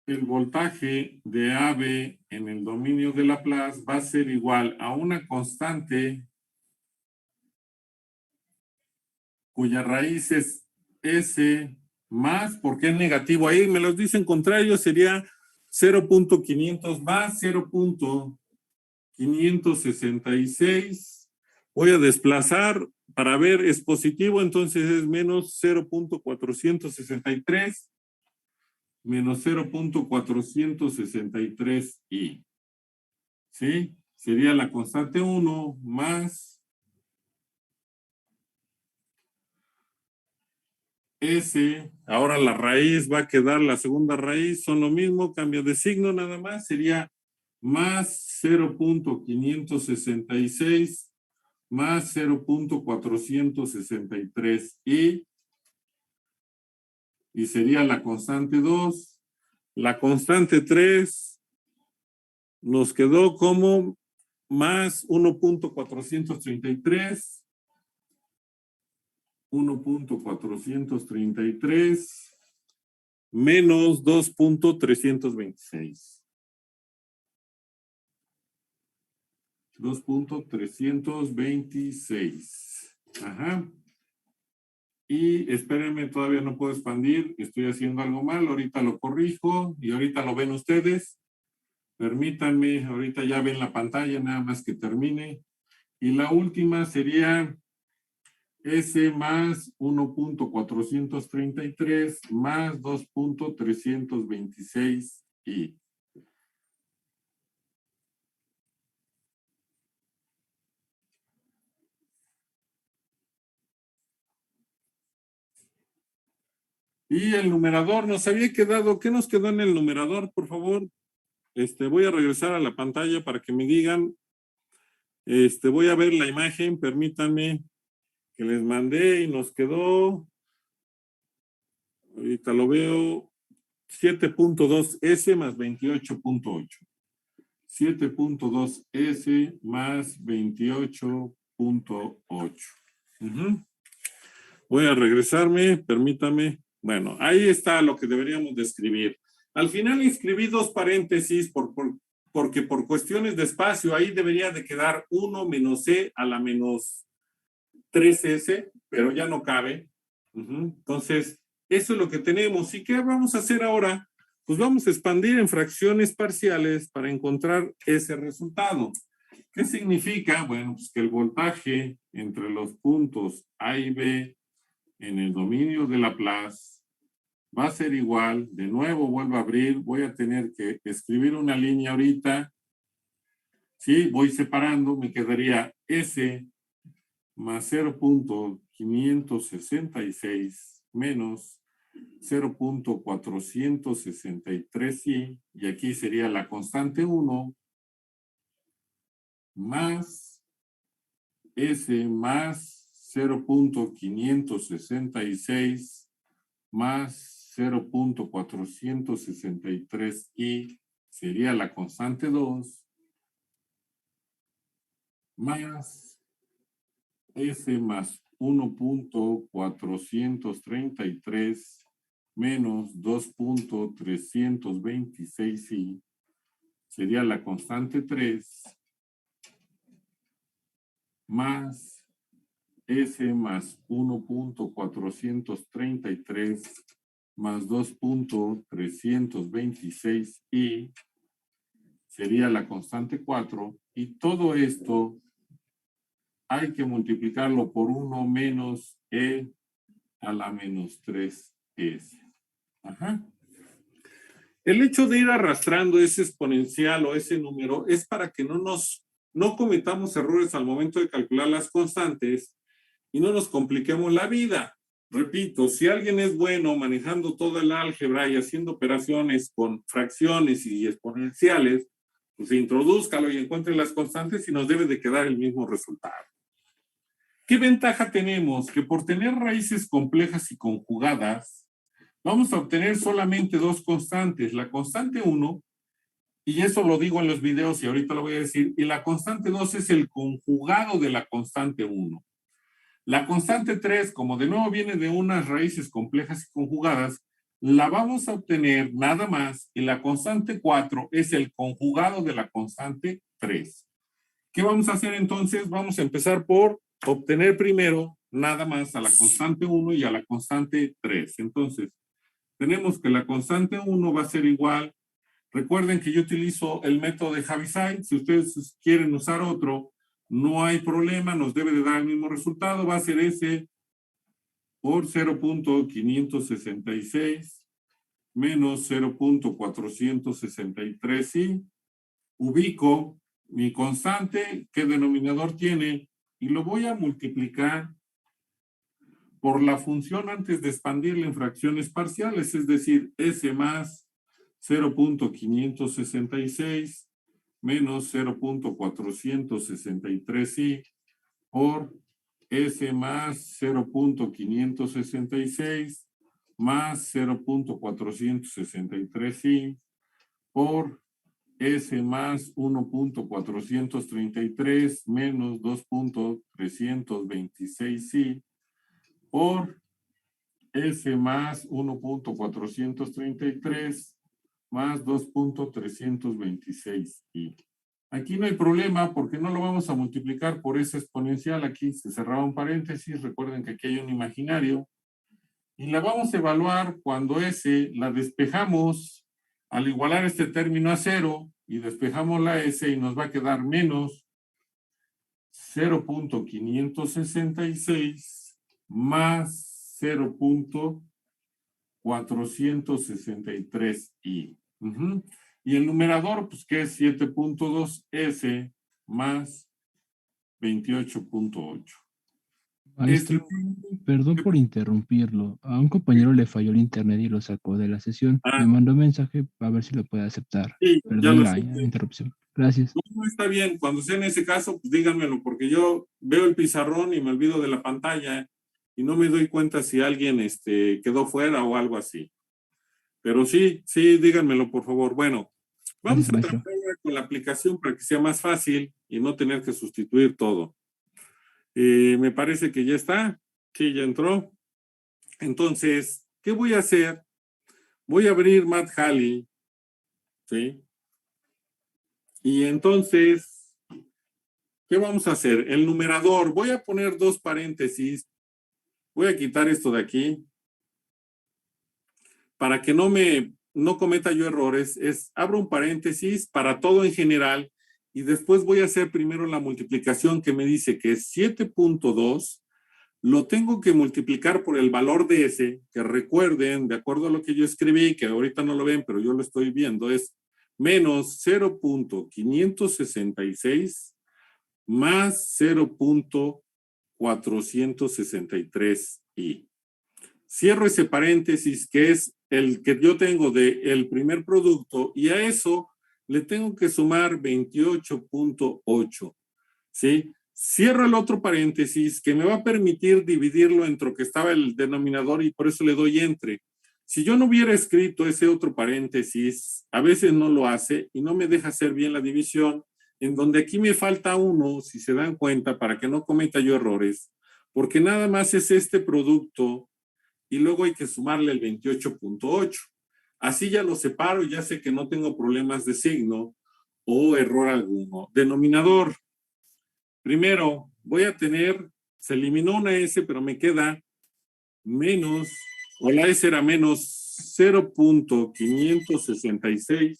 El voltaje de AB en el dominio de Laplace va a ser igual a una constante cuya raíz es S más, porque es negativo. Ahí me los dicen contrario, sería 0.500 más 0.566. Voy a desplazar para ver, es positivo, entonces es menos 0.463 menos 0.463 y. ¿Sí? Sería la constante 1 más S. Ahora la raíz va a quedar, la segunda raíz son lo mismo, cambio de signo nada más, sería más 0.566 más 0.463 y sería la constante 2. La constante 3 nos quedó como más 1.433 menos 2.326. 2.326. Ajá. Y espérenme, todavía no puedo expandir. Estoy haciendo algo mal. Ahorita lo corrijo y ahorita lo ven ustedes. Permítanme, ahorita ya ven la pantalla, nada más que termine. Y la última sería S más 1.433 más 2.326 y. Y el numerador nos había quedado, ¿qué nos quedó en el numerador, por favor? Voy a regresar a la pantalla para que me digan. Voy a ver la imagen, permítanme, que les mandé y nos quedó. Ahorita lo veo. 7.2S más 28.8. 7.2S más 28.8. Voy a regresarme, permítame. Bueno, ahí está lo que deberíamos de escribir. Al final escribí dos paréntesis porque por cuestiones de espacio ahí debería de quedar 1 menos C a la menos 3S, pero ya no cabe. Entonces, eso es lo que tenemos. ¿Y qué vamos a hacer ahora? Pues vamos a expandir en fracciones parciales para encontrar ese resultado. ¿Qué significa? Bueno, pues que el voltaje entre los puntos A y B en el dominio de Laplace va a ser igual. De nuevo vuelvo a abrir. Voy a tener que escribir una línea ahorita. Sí, voy separando. Me quedaría S más 0.566 menos 0.463 y aquí sería la constante 1 más S más 0.566 más 0.463 y sería la constante 2 más S más 1.433 menos 2.326 y sería la constante 3 más S más 1.433 más 2.326 y sería la constante 4 y todo esto hay que multiplicarlo por 1 menos E a la menos 3S. Ajá. El hecho de ir arrastrando ese exponencial o ese número es para que no cometamos errores al momento de calcular las constantes y no nos compliquemos la vida. Repito, si alguien es bueno manejando toda el álgebra y haciendo operaciones con fracciones y exponenciales, pues introdúzcalo y encuentre las constantes y nos debe de quedar el mismo resultado. ¿Qué ventaja tenemos? Que por tener raíces complejas y conjugadas, vamos a obtener solamente dos constantes, la constante 1, y eso lo digo en los videos y ahorita lo voy a decir, y la constante 2 es el conjugado de la constante 1. La constante 3, como de nuevo viene de unas raíces complejas y conjugadas, la vamos a obtener nada más, y la constante 4 es el conjugado de la constante 3. ¿Qué vamos a hacer entonces? Vamos a empezar por obtener primero nada más a la constante 1 y a la constante 3. Entonces, tenemos que la constante 1 va a ser igual Recuerden que yo utilizo el método de Javiside. Si ustedes quieren usar otro, no hay problema, nos debe de dar el mismo resultado. Va a ser S por 0.566 menos 0.463 y ubico mi constante, qué denominador tiene, y lo voy a multiplicar por la función antes de expandirla en fracciones parciales, es decir, S más 0.566 menos 0.463i por S más 0.566 más 0.463i por S más 1.433 menos 2.326i por S más 1.433 más 2.326i. Aquí no hay problema porque no lo vamos a multiplicar por esa exponencial. Aquí se cerraba un paréntesis. Recuerden que aquí hay un imaginario. Y la vamos a evaluar cuando S la despejamos al igualar este término a 0 y despejamos la S y nos va a quedar menos 0.566 más 0.463i. Y el numerador, pues que es 7.2S más 28.8. Maestro, perdón por interrumpirlo. A un compañero le falló el internet y lo sacó de la sesión. Me mandó un mensaje a ver si lo puede aceptar. Sí, ya Perdón lo la sé. interrupción. Gracias. No, está bien. Cuando sea en ese caso, pues díganmelo, porque yo veo el pizarrón y me olvido de la pantalla y no me doy cuenta si alguien quedó fuera o algo así. Pero sí, díganmelo, por favor. Bueno, vamos Gracias, a maestro. tratar con la aplicación para que sea más fácil y no tener que sustituir todo. Me parece que ya está. Sí, ya entró. Entonces, ¿qué voy a hacer? Voy a abrir Math.Halley, ¿sí? Y entonces, ¿qué vamos a hacer? El numerador, voy a poner dos paréntesis. Voy a quitar esto de aquí para que no cometa yo errores. Abro un paréntesis para todo en general y después voy a hacer primero la multiplicación que me dice que es 7.2. Lo tengo que multiplicar por el valor de S, que recuerden, de acuerdo a lo que yo escribí, que ahorita no lo ven, pero yo lo estoy viendo, es menos 0.566 más 0.463i. Cierro ese paréntesis que es el que yo tengo del primer producto y a eso le tengo que sumar 28.8, ¿sí? Cierro el otro paréntesis que me va a permitir dividirlo entre lo que estaba el denominador y por eso le doy entre. Si yo no hubiera escrito ese otro paréntesis, a veces no lo hace y no me deja hacer bien la división, en donde aquí me falta uno, si se dan cuenta, para que no cometa yo errores, porque nada más es este producto y luego hay que sumarle el 28.8. Así ya lo separo y ya sé que no tengo problemas de signo o error alguno. Denominador. Primero, voy a tener, se eliminó una S, pero me queda menos, o la S era menos 0.566.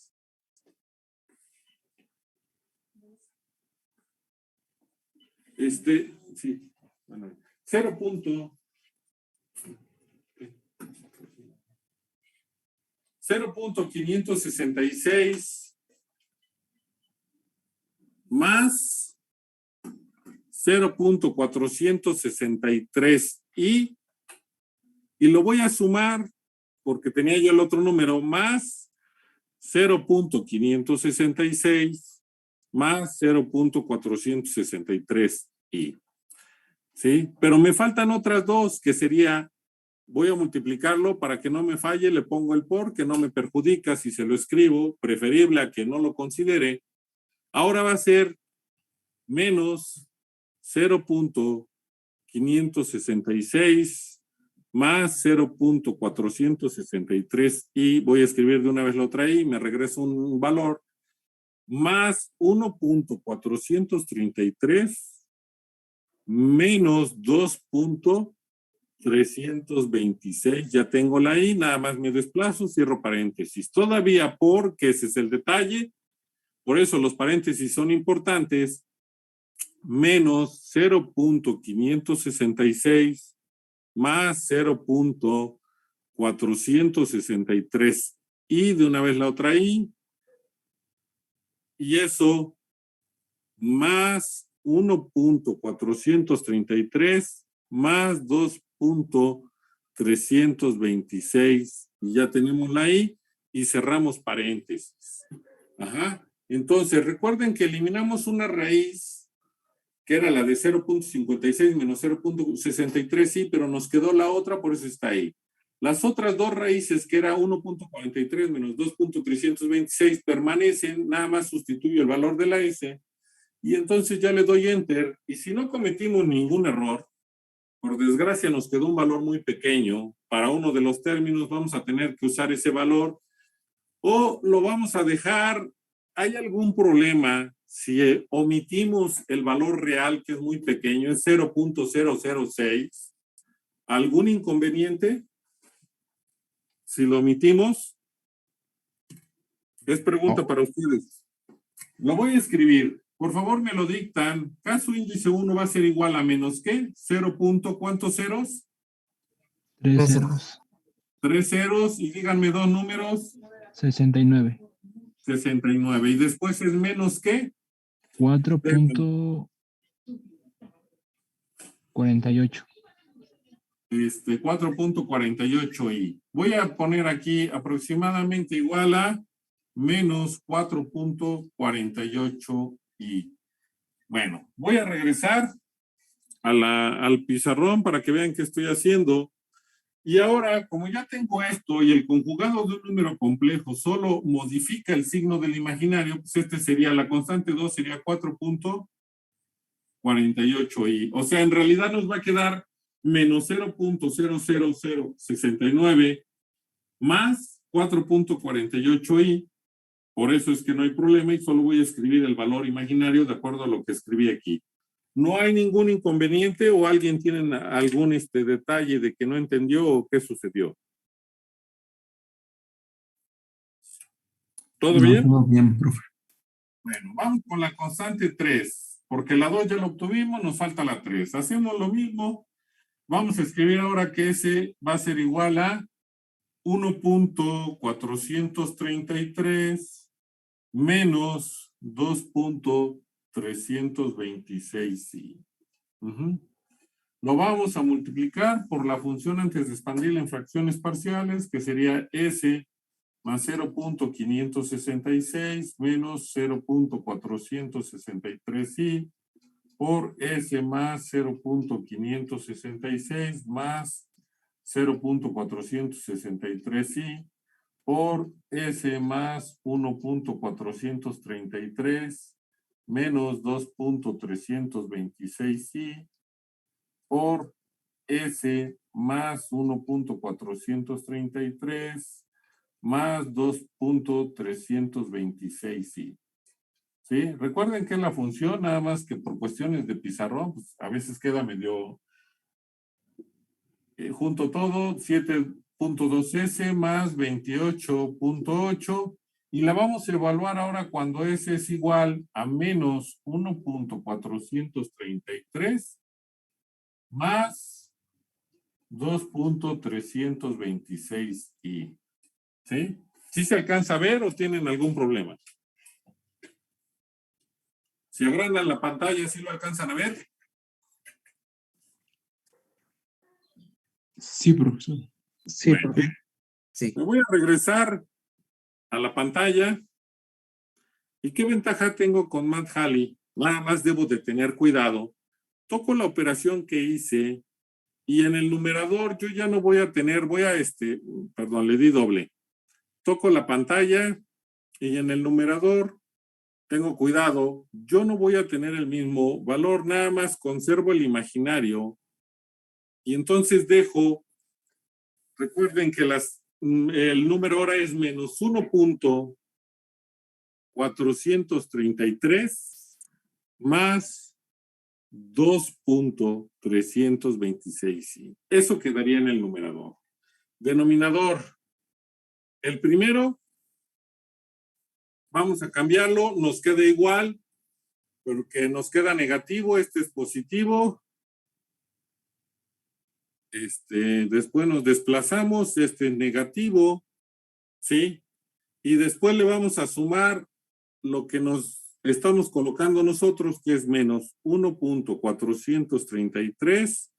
Sí, bueno, 0.566 más 0.463 y lo voy a sumar porque tenía yo el otro número más 0.566 más 0.463 y, ¿sí? Pero me faltan otras dos que sería, voy a multiplicarlo para que no me falle, le pongo el por, que no me perjudica si se lo escribo, preferible a que no lo considere. Ahora va a ser menos 0.566 más 0.463 y voy a escribir de una vez la otra y me regreso un valor más 1.433 menos 2.326. 326, ya tengo la I, nada más me desplazo, cierro paréntesis. Todavía porque ese es el detalle, por eso los paréntesis son importantes, menos 0.566 más 0.463 y de una vez la otra I, y eso más 1.433 más 2.326, y ya tenemos la I y cerramos paréntesis. Ajá. Entonces, recuerden que eliminamos una raíz que era la de 0.56 menos 0.63, sí, pero nos quedó la otra, por eso está ahí. Las otras dos raíces, que era 1.43 menos 2.326, permanecen, nada más sustituyo el valor de la S, y entonces ya le doy Enter, y si no cometimos ningún error, por desgracia nos quedó un valor muy pequeño, para uno de los términos vamos a tener que usar ese valor, o lo vamos a dejar. ¿Hay algún problema si omitimos el valor real, que es muy pequeño, es 0.006? ¿Algún inconveniente si lo omitimos? Es pregunta para ustedes. Lo voy a escribir. Por favor, me lo dictan. Caso índice 1 va a ser igual a menos ¿qué? 0. ¿Cuántos ceros? 3 Tres ceros. 3 ceros, y díganme dos números. 69. 69. Y después es menos ¿qué? 4.48. 4.48 y voy a poner aquí aproximadamente igual a menos 4.48 y bueno, voy a regresar al pizarrón para que vean qué estoy haciendo. Y ahora, como ya tengo esto y el conjugado de un número complejo solo modifica el signo del imaginario, pues este sería, la constante 2 sería 4.48 y, o sea, en realidad nos va a quedar menos 0.00069 más 4.48 y, por eso es que no hay problema y solo voy a escribir el valor imaginario de acuerdo a lo que escribí aquí. ¿No hay ningún inconveniente o alguien tiene algún detalle de que no entendió o qué sucedió? ¿Todo bien? Todo bien, profe. Bueno, vamos con la constante 3, porque la 2 ya la obtuvimos, nos falta la 3. Hacemos lo mismo. Vamos a escribir ahora que ese va a ser igual a 1.433 menos 2.326. Lo vamos a multiplicar por la función antes de expandirla en fracciones parciales, que sería S más 0.566 menos 0.463i por S más 0.566 más 0.463i por S más 1.433 menos 2.326i por S más 1.433 más 2.326i. ¿Sí? Recuerden que la función, nada más que por cuestiones de pizarrón, pues a veces queda medio junto todo, 7.2S más 28.8, y la vamos a evaluar ahora cuando S es igual a menos 1.433 más 2.326i. ¿Sí? ¿Sí se alcanza a ver o tienen algún problema? Si agrandan la pantalla, ¿sí lo alcanzan a ver? Sí, profesor. Sí, Bueno, profe. Sí. me voy a regresar a la pantalla. ¿Y qué ventaja tengo con Math-Halley? Nada más debo de tener cuidado. Toco la operación que hice y en el numerador yo ya no voy a tener, perdón, le di doble. Toco la pantalla y en el numerador tengo cuidado, yo no voy a tener el mismo valor, nada más conservo el imaginario y entonces dejo, recuerden que el número ahora es menos 1.433 más 2.326i. Eso quedaría en el numerador. Denominador. El primero, vamos a cambiarlo, nos queda igual, porque nos queda negativo, este es positivo. Después nos desplazamos, este es negativo, ¿sí? Y después le vamos a sumar lo que nos estamos colocando nosotros, que es menos 1.433.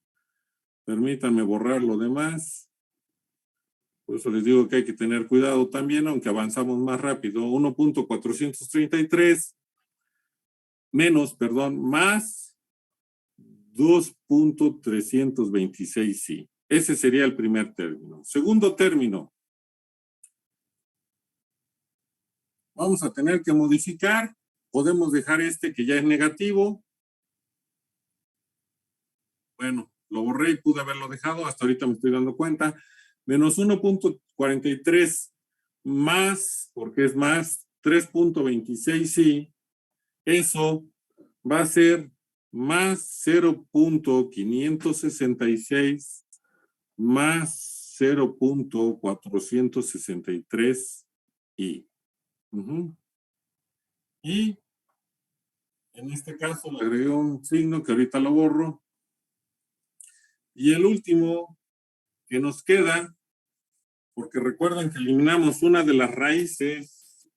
Permítanme borrar lo demás. Por eso les digo que hay que tener cuidado también, aunque avanzamos más rápido. 1.433 menos, perdón, más 2.326i. Ese sería el primer término. Segundo término. Vamos a tener que modificar. Podemos dejar este que ya es negativo. Bueno, lo borré y pude haberlo dejado. Hasta ahorita me estoy dando cuenta. Menos 1.43 más, porque es más 3.26i. Eso va a ser más 0.566 más 0.463i. Y en este caso le agregué un signo que ahorita lo borro. Y el último que nos queda, porque recuerden que eliminamos una de las raíces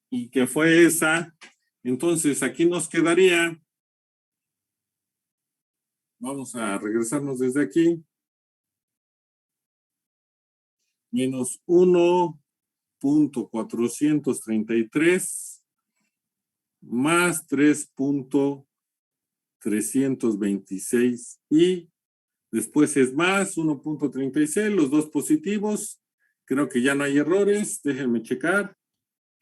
y que fue esa, entonces aquí nos quedaría, vamos a regresarnos desde aquí, menos 1.433 más 3.326 y después es más 1.36, los dos positivos. Creo que ya no hay errores, déjenme checar.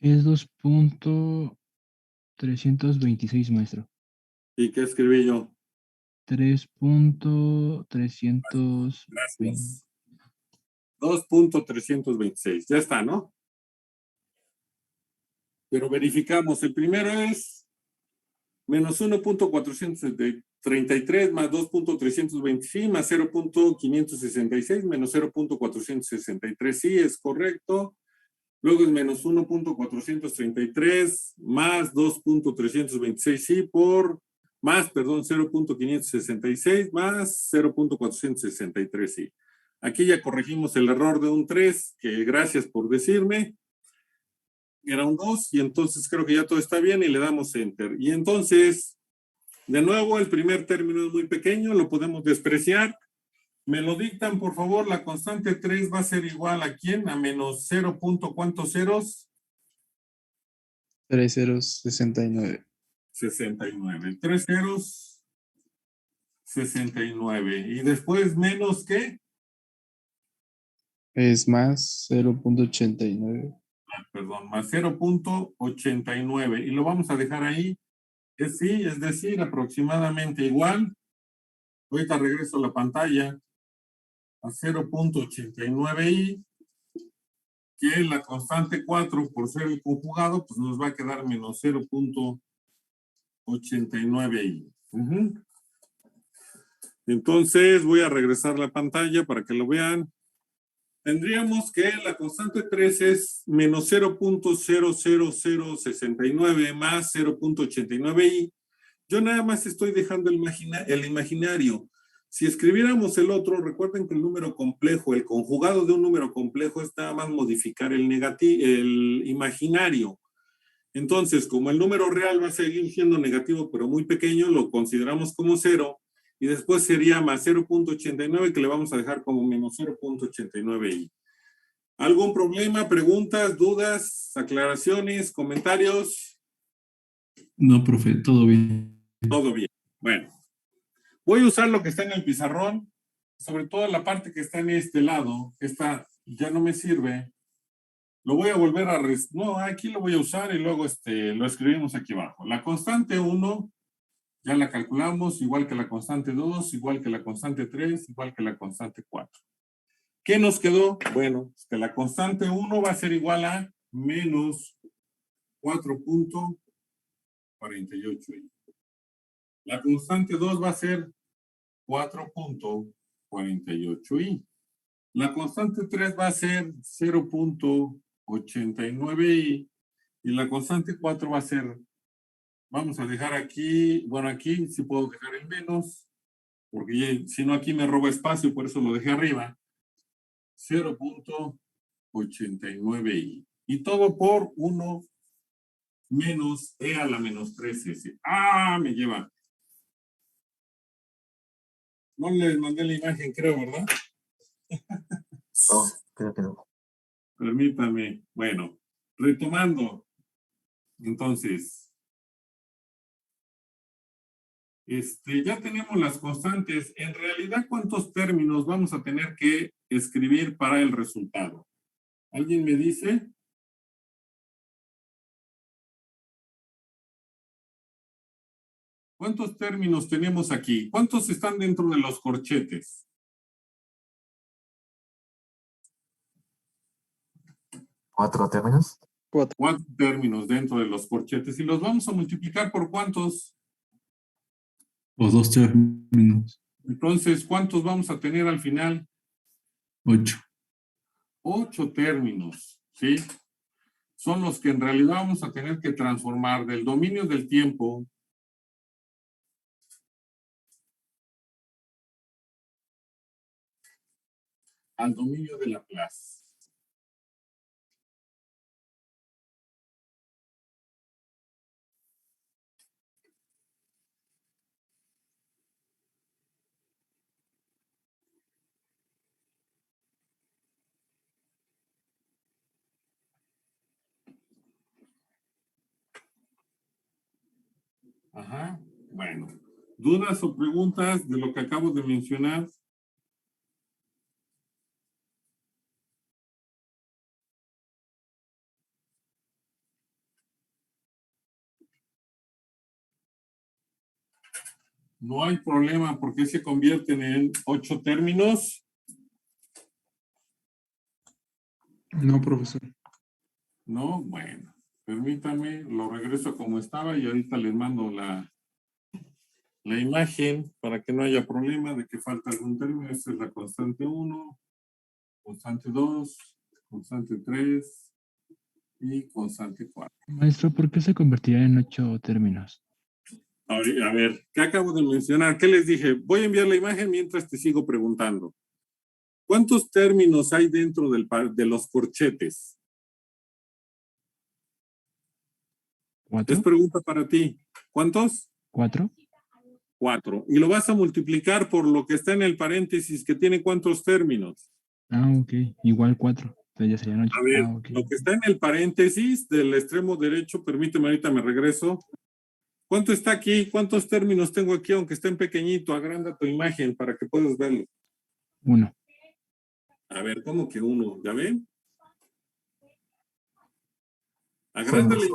Es 2.326, maestro. ¿Y qué escribí yo? 3.320. Gracias. 2.326, ya está, ¿no? Pero verificamos, el primero es menos 1.433 más 2.326 más 0.566 menos 0.463, sí, es correcto. Luego es menos 1.433 más 2.326, sí, por más, perdón, 0.566 más 0.463, sí. Aquí ya corregimos el error de un 3, que gracias por decirme. Era un 2 y entonces creo que ya todo está bien y le damos Enter. Y entonces, de nuevo, el primer término es muy pequeño, lo podemos despreciar. Me lo dictan, por favor, la constante 3 va a ser igual a ¿quién? A menos 0. ¿Cuántos ceros? 3 ceros, 69. 69. 3 ceros, 69. Y después menos ¿qué? Es más 0.89. Perdón, más 0.89. Y lo vamos a dejar ahí. Sí, es decir, aproximadamente igual. Ahorita regreso a la pantalla. A 0.89i, que es la constante 4 por ser el conjugado, pues nos va a quedar menos 0.89i. Entonces voy a regresar la pantalla para que lo vean. Tendríamos que la constante 3 es menos 0.00069 más 0.89i. Yo nada más estoy dejando el imaginario. Si escribiéramos el otro, recuerden que el número complejo, el conjugado de un número complejo es nada más modificar el imaginario. Entonces, como el número real va a seguir siendo negativo, pero muy pequeño, lo consideramos como 0, y después sería más 0.89, que le vamos a dejar como menos 0.89i. ¿Algún problema, preguntas, dudas, aclaraciones, comentarios? No, profe, todo bien. Todo bien. Bueno. Voy a usar lo que está en el pizarrón, sobre todo la parte que está en este lado. Esta ya no me sirve. Lo voy a volver a... No, aquí lo voy a usar y luego lo escribimos aquí abajo. La constante 1, ya la calculamos, igual que la constante 2, igual que la constante 3, igual que la constante 4. ¿Qué nos quedó? Bueno, que la constante 1 va a ser igual a menos 4.48. La constante 2 va a ser 4.48i. La constante 3 va a ser 0.89i. Y la constante 4 va a ser, vamos a dejar aquí, bueno, aquí sí puedo dejar el menos, porque si no aquí me roba espacio, por eso lo dejé arriba. 0.89i. Y todo por 1 menos e a la menos 3s. ¡Ah! Me lleva. No les mandé la imagen, creo, ¿verdad? No, creo que no. Permítame. Bueno, retomando. Entonces, ya tenemos las constantes. En realidad, ¿cuántos términos vamos a tener que escribir para el resultado? ¿Alguien me dice? ¿Cuántos términos tenemos aquí? ¿Cuántos están dentro de los corchetes? 4 términos. 4. 4 términos dentro de los corchetes. ¿Y los vamos a multiplicar por cuántos? Por 2 términos. Entonces, ¿cuántos vamos a tener al final? 8. 8 términos, ¿sí? Son los que en realidad vamos a tener que transformar del dominio del tiempo al dominio de Laplace. Ajá, bueno. ¿Dudas o preguntas de lo que acabo de mencionar? No hay problema porque se convierten en 8 términos. No, profesor. No, bueno. Permítame, lo regreso como estaba y ahorita les mando la imagen para que no haya problema de que falta algún término. Esta es la constante 1, constante 2, constante 3 y constante 4. Maestro, ¿por qué se convertirá en 8 términos? A ver, ¿qué acabo de mencionar? ¿Qué les dije? Voy a enviar la imagen mientras te sigo preguntando. ¿Cuántos términos hay dentro de los corchetes? 4. Es pregunta para ti. ¿Cuántos? 4. 4. Y lo vas a multiplicar por lo que está en el paréntesis, que tiene cuántos términos. Ah, ok. Igual 4. Entonces ya serían 8. A ver, Ah, ok. lo que está en el paréntesis del extremo derecho, permíteme, ahorita me regreso. ¿Cuánto está aquí? ¿Cuántos términos tengo aquí? Aunque esté en pequeñito, agranda tu imagen para que puedas verlo. 1. A ver, ¿cómo que 1? ¿Ya ven? Agrándale.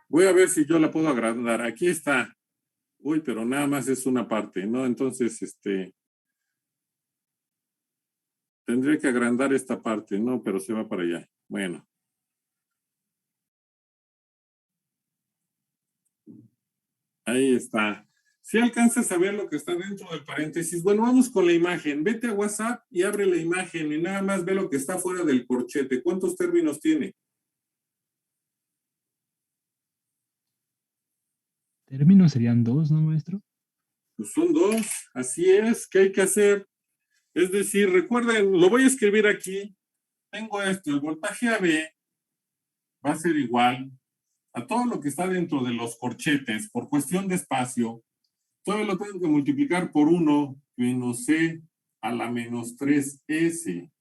Voy a ver si yo la puedo agrandar. Aquí está. Uy, pero nada más es una parte, ¿no? Entonces, tendría que agrandar esta parte, ¿no? Pero se va para allá. Bueno. Ahí está. Si alcanzas a ver lo que está dentro del paréntesis, bueno, vamos con la imagen. Vete a WhatsApp y abre la imagen y nada más ve lo que está fuera del corchete. ¿Cuántos términos tiene? Términos serían 2, ¿no, maestro? Pues son 2. Así es. ¿Qué hay que hacer? Es decir, recuerden, lo voy a escribir aquí. Tengo esto, el voltaje AB va a ser igual a todo lo que está dentro de los corchetes por cuestión de espacio. Todo lo tengo que multiplicar por 1 menos C a la menos 3S.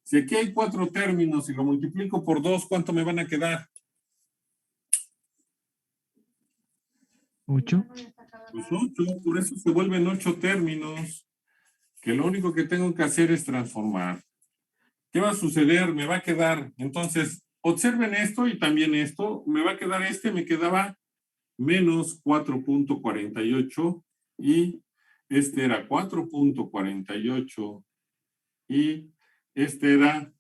Si aquí hay 4 términos y lo multiplico por 2, ¿cuánto me van a quedar? 8. Pues 8, por eso se vuelven 8 términos, que lo único que tengo que hacer es transformar. ¿Qué va a suceder? Me va a quedar, entonces, observen esto y también esto, me va a quedar me quedaba menos 4.48 y este era 4.48 y este era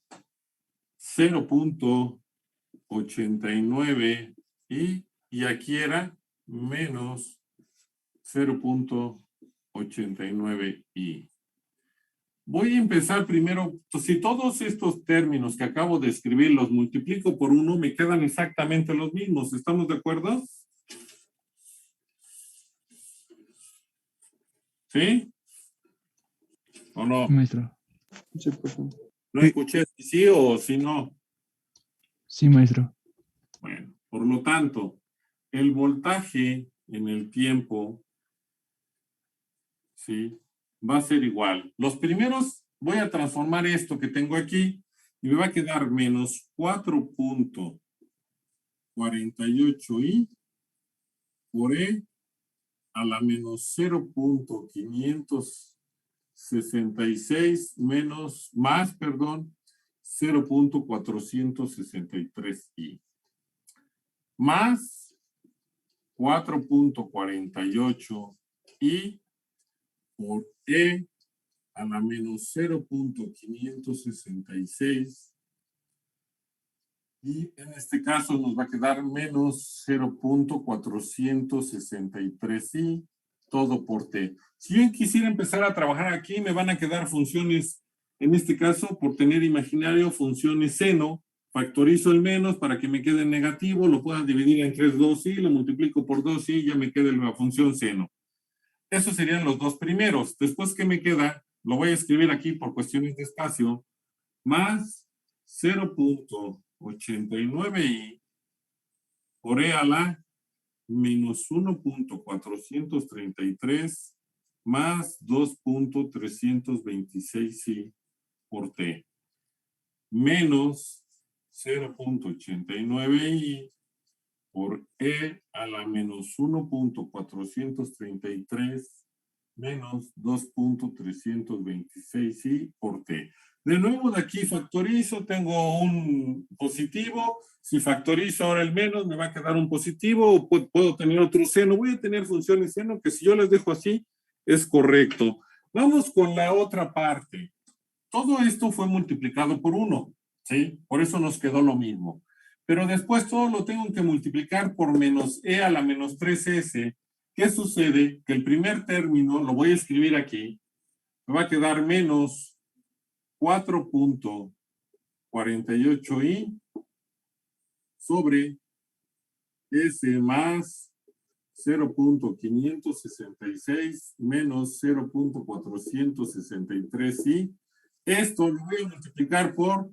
0.89 y aquí era menos 0.89i. Voy a empezar primero, si todos estos términos que acabo de escribir los multiplico por 1, me quedan exactamente los mismos. ¿Estamos de acuerdo? ¿Sí? ¿O no? Maestro. Sí, profe. No escuché si sí o si no. Sí, maestro. Bueno, por lo tanto, el voltaje en el tiempo, ¿sí? Va a ser igual. Los primeros, voy a transformar esto que tengo aquí y me va a quedar menos 4.48i por e a la menos 0.566 más 0.463i más 4.48i por e a la menos 0.566 y en este caso nos va a quedar menos 0.463i todo por t. Si yo quisiera empezar a trabajar aquí, me van a quedar funciones, en este caso, por tener imaginario, funciones seno. Factorizo el menos para que me quede negativo, lo puedo dividir entre 2i, lo multiplico por 2i y ya me queda la función seno. Esos serían los dos primeros. Después, ¿qué me queda? Lo voy a escribir aquí por cuestiones de espacio. Más 0.89i por e a la menos 1.433 más 2.326i por t. Menos 0.89i por e a la menos 1.433 menos 2.326i por t. De nuevo de aquí factorizo, tengo un positivo. Si factorizo ahora el menos, me va a quedar un positivo o puedo tener otro seno. Voy a tener funciones seno que si yo las dejo así, es correcto. Vamos con la otra parte. Todo esto fue multiplicado por 1, ¿sí? Por eso nos quedó lo mismo. Pero después todo lo tengo que multiplicar por menos e a la menos 3s. ¿Qué sucede? Que el primer término, lo voy a escribir aquí, me va a quedar menos 4.48i sobre s más 0.566 menos 0.463i. Esto lo voy a multiplicar por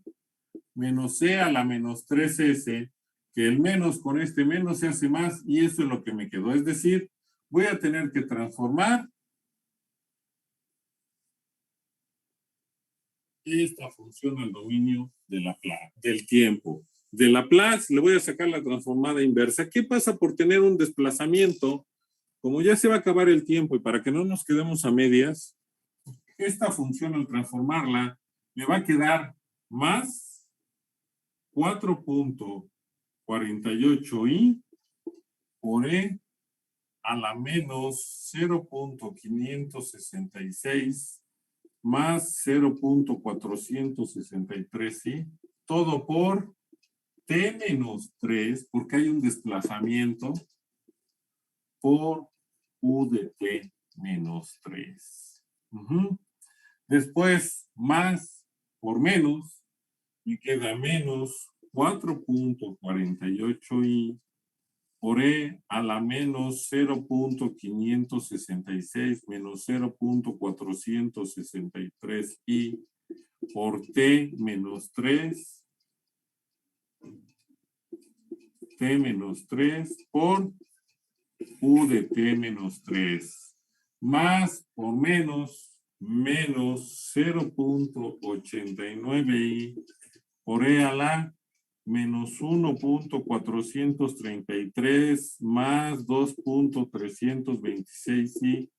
menos c a la menos 3s, que el menos con este menos se hace más, y eso es lo que me quedó. Es decir, voy a tener que transformar esta función al dominio de Laplace, del tiempo. De Laplace le voy a sacar la transformada inversa. ¿Qué pasa por tener un desplazamiento? Como ya se va a acabar el tiempo y para que no nos quedemos a medias, esta función al transformarla me va a quedar más 4.48i por e a la menos 0.566 más 0.463i, todo por t menos 3, porque hay un desplazamiento, por u de t menos 3. Después, más por menos, me queda menos 4.48i por e a la menos 0.566 menos 0.463i por t menos 3 por u de t menos 3 más por menos 0.89i por e a la menos 1.433 más 2.326i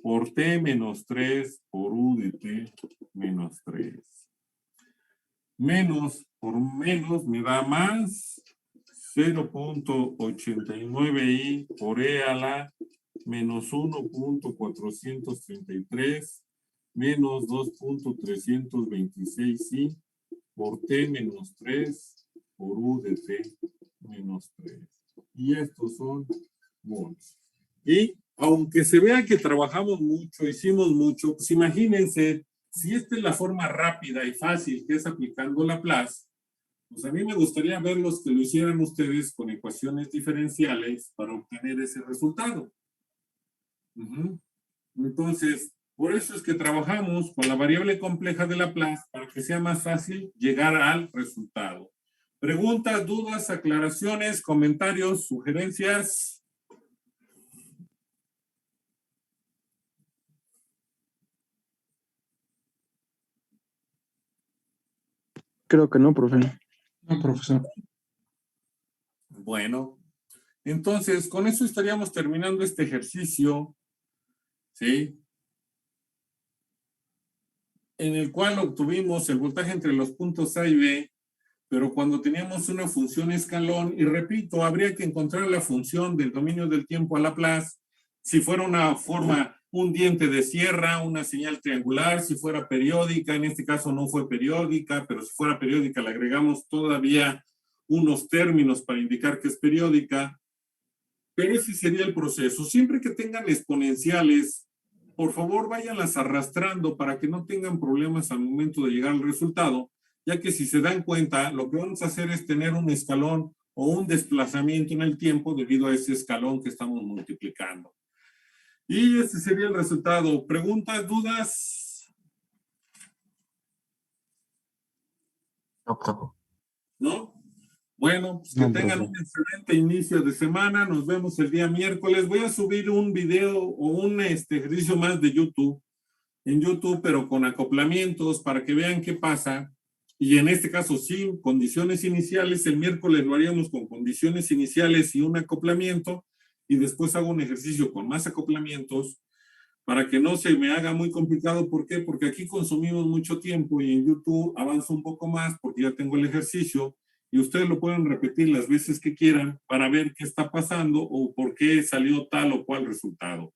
por t menos 3 por u de t menos 3. Menos por menos me da más 0.89i por e a la menos 1.433 menos 2.326i por t menos 3 por u de t menos 3. Y estos son volts. Y aunque se vea que trabajamos mucho, hicimos mucho, pues imagínense, si esta es la forma rápida y fácil que es aplicando Laplace, pues a mí me gustaría verlos que lo hicieran ustedes con ecuaciones diferenciales para obtener ese resultado. Entonces, por eso es que trabajamos con la variable compleja de Laplace para que sea más fácil llegar al resultado. Preguntas, dudas, aclaraciones, comentarios, sugerencias. Creo que no, profe. No, profesor. Bueno, entonces con eso estaríamos terminando este ejercicio, ¿sí? En el cual obtuvimos el voltaje entre los puntos A y B, pero cuando teníamos una función escalón, y repito, habría que encontrar la función del dominio del tiempo a Laplace, si fuera una forma, un diente de sierra, una señal triangular, si fuera periódica, en este caso no fue periódica, pero si fuera periódica le agregamos todavía unos términos para indicar que es periódica, pero ese sería el proceso. Siempre que tengan exponenciales, por favor váyanlas arrastrando para que no tengan problemas al momento de llegar al resultado, ya que si se dan cuenta, lo que vamos a hacer es tener un escalón o un desplazamiento en el tiempo debido a ese escalón que estamos multiplicando. Y ese sería el resultado. ¿Preguntas, dudas? No, profe. ¿No? Bueno, pues que No, tengan profe. un excelente inicio de semana. Nos vemos el día miércoles. Voy a subir un video o un ejercicio más de YouTube, en YouTube, pero con acoplamientos para que vean qué pasa. Y en este caso, sin condiciones iniciales. El miércoles lo haríamos con condiciones iniciales y un acoplamiento. Y después hago un ejercicio con más acoplamientos para que no se me haga muy complicado. ¿Por qué? Porque aquí consumimos mucho tiempo y en YouTube avanzo un poco más porque ya tengo el ejercicio y ustedes lo pueden repetir las veces que quieran para ver qué está pasando o por qué salió tal o cual resultado.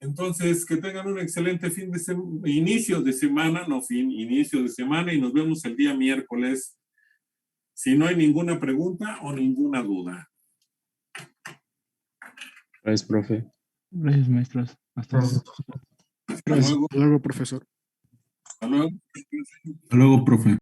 Entonces, que tengan un excelente inicio de semana, inicio de semana, y nos vemos el día miércoles. Si no hay ninguna pregunta o ninguna duda. Gracias, profe. Gracias, maestros. Hasta luego. Gracias. Hasta luego. Hasta luego, profesor. Hasta luego. Hasta luego, profe.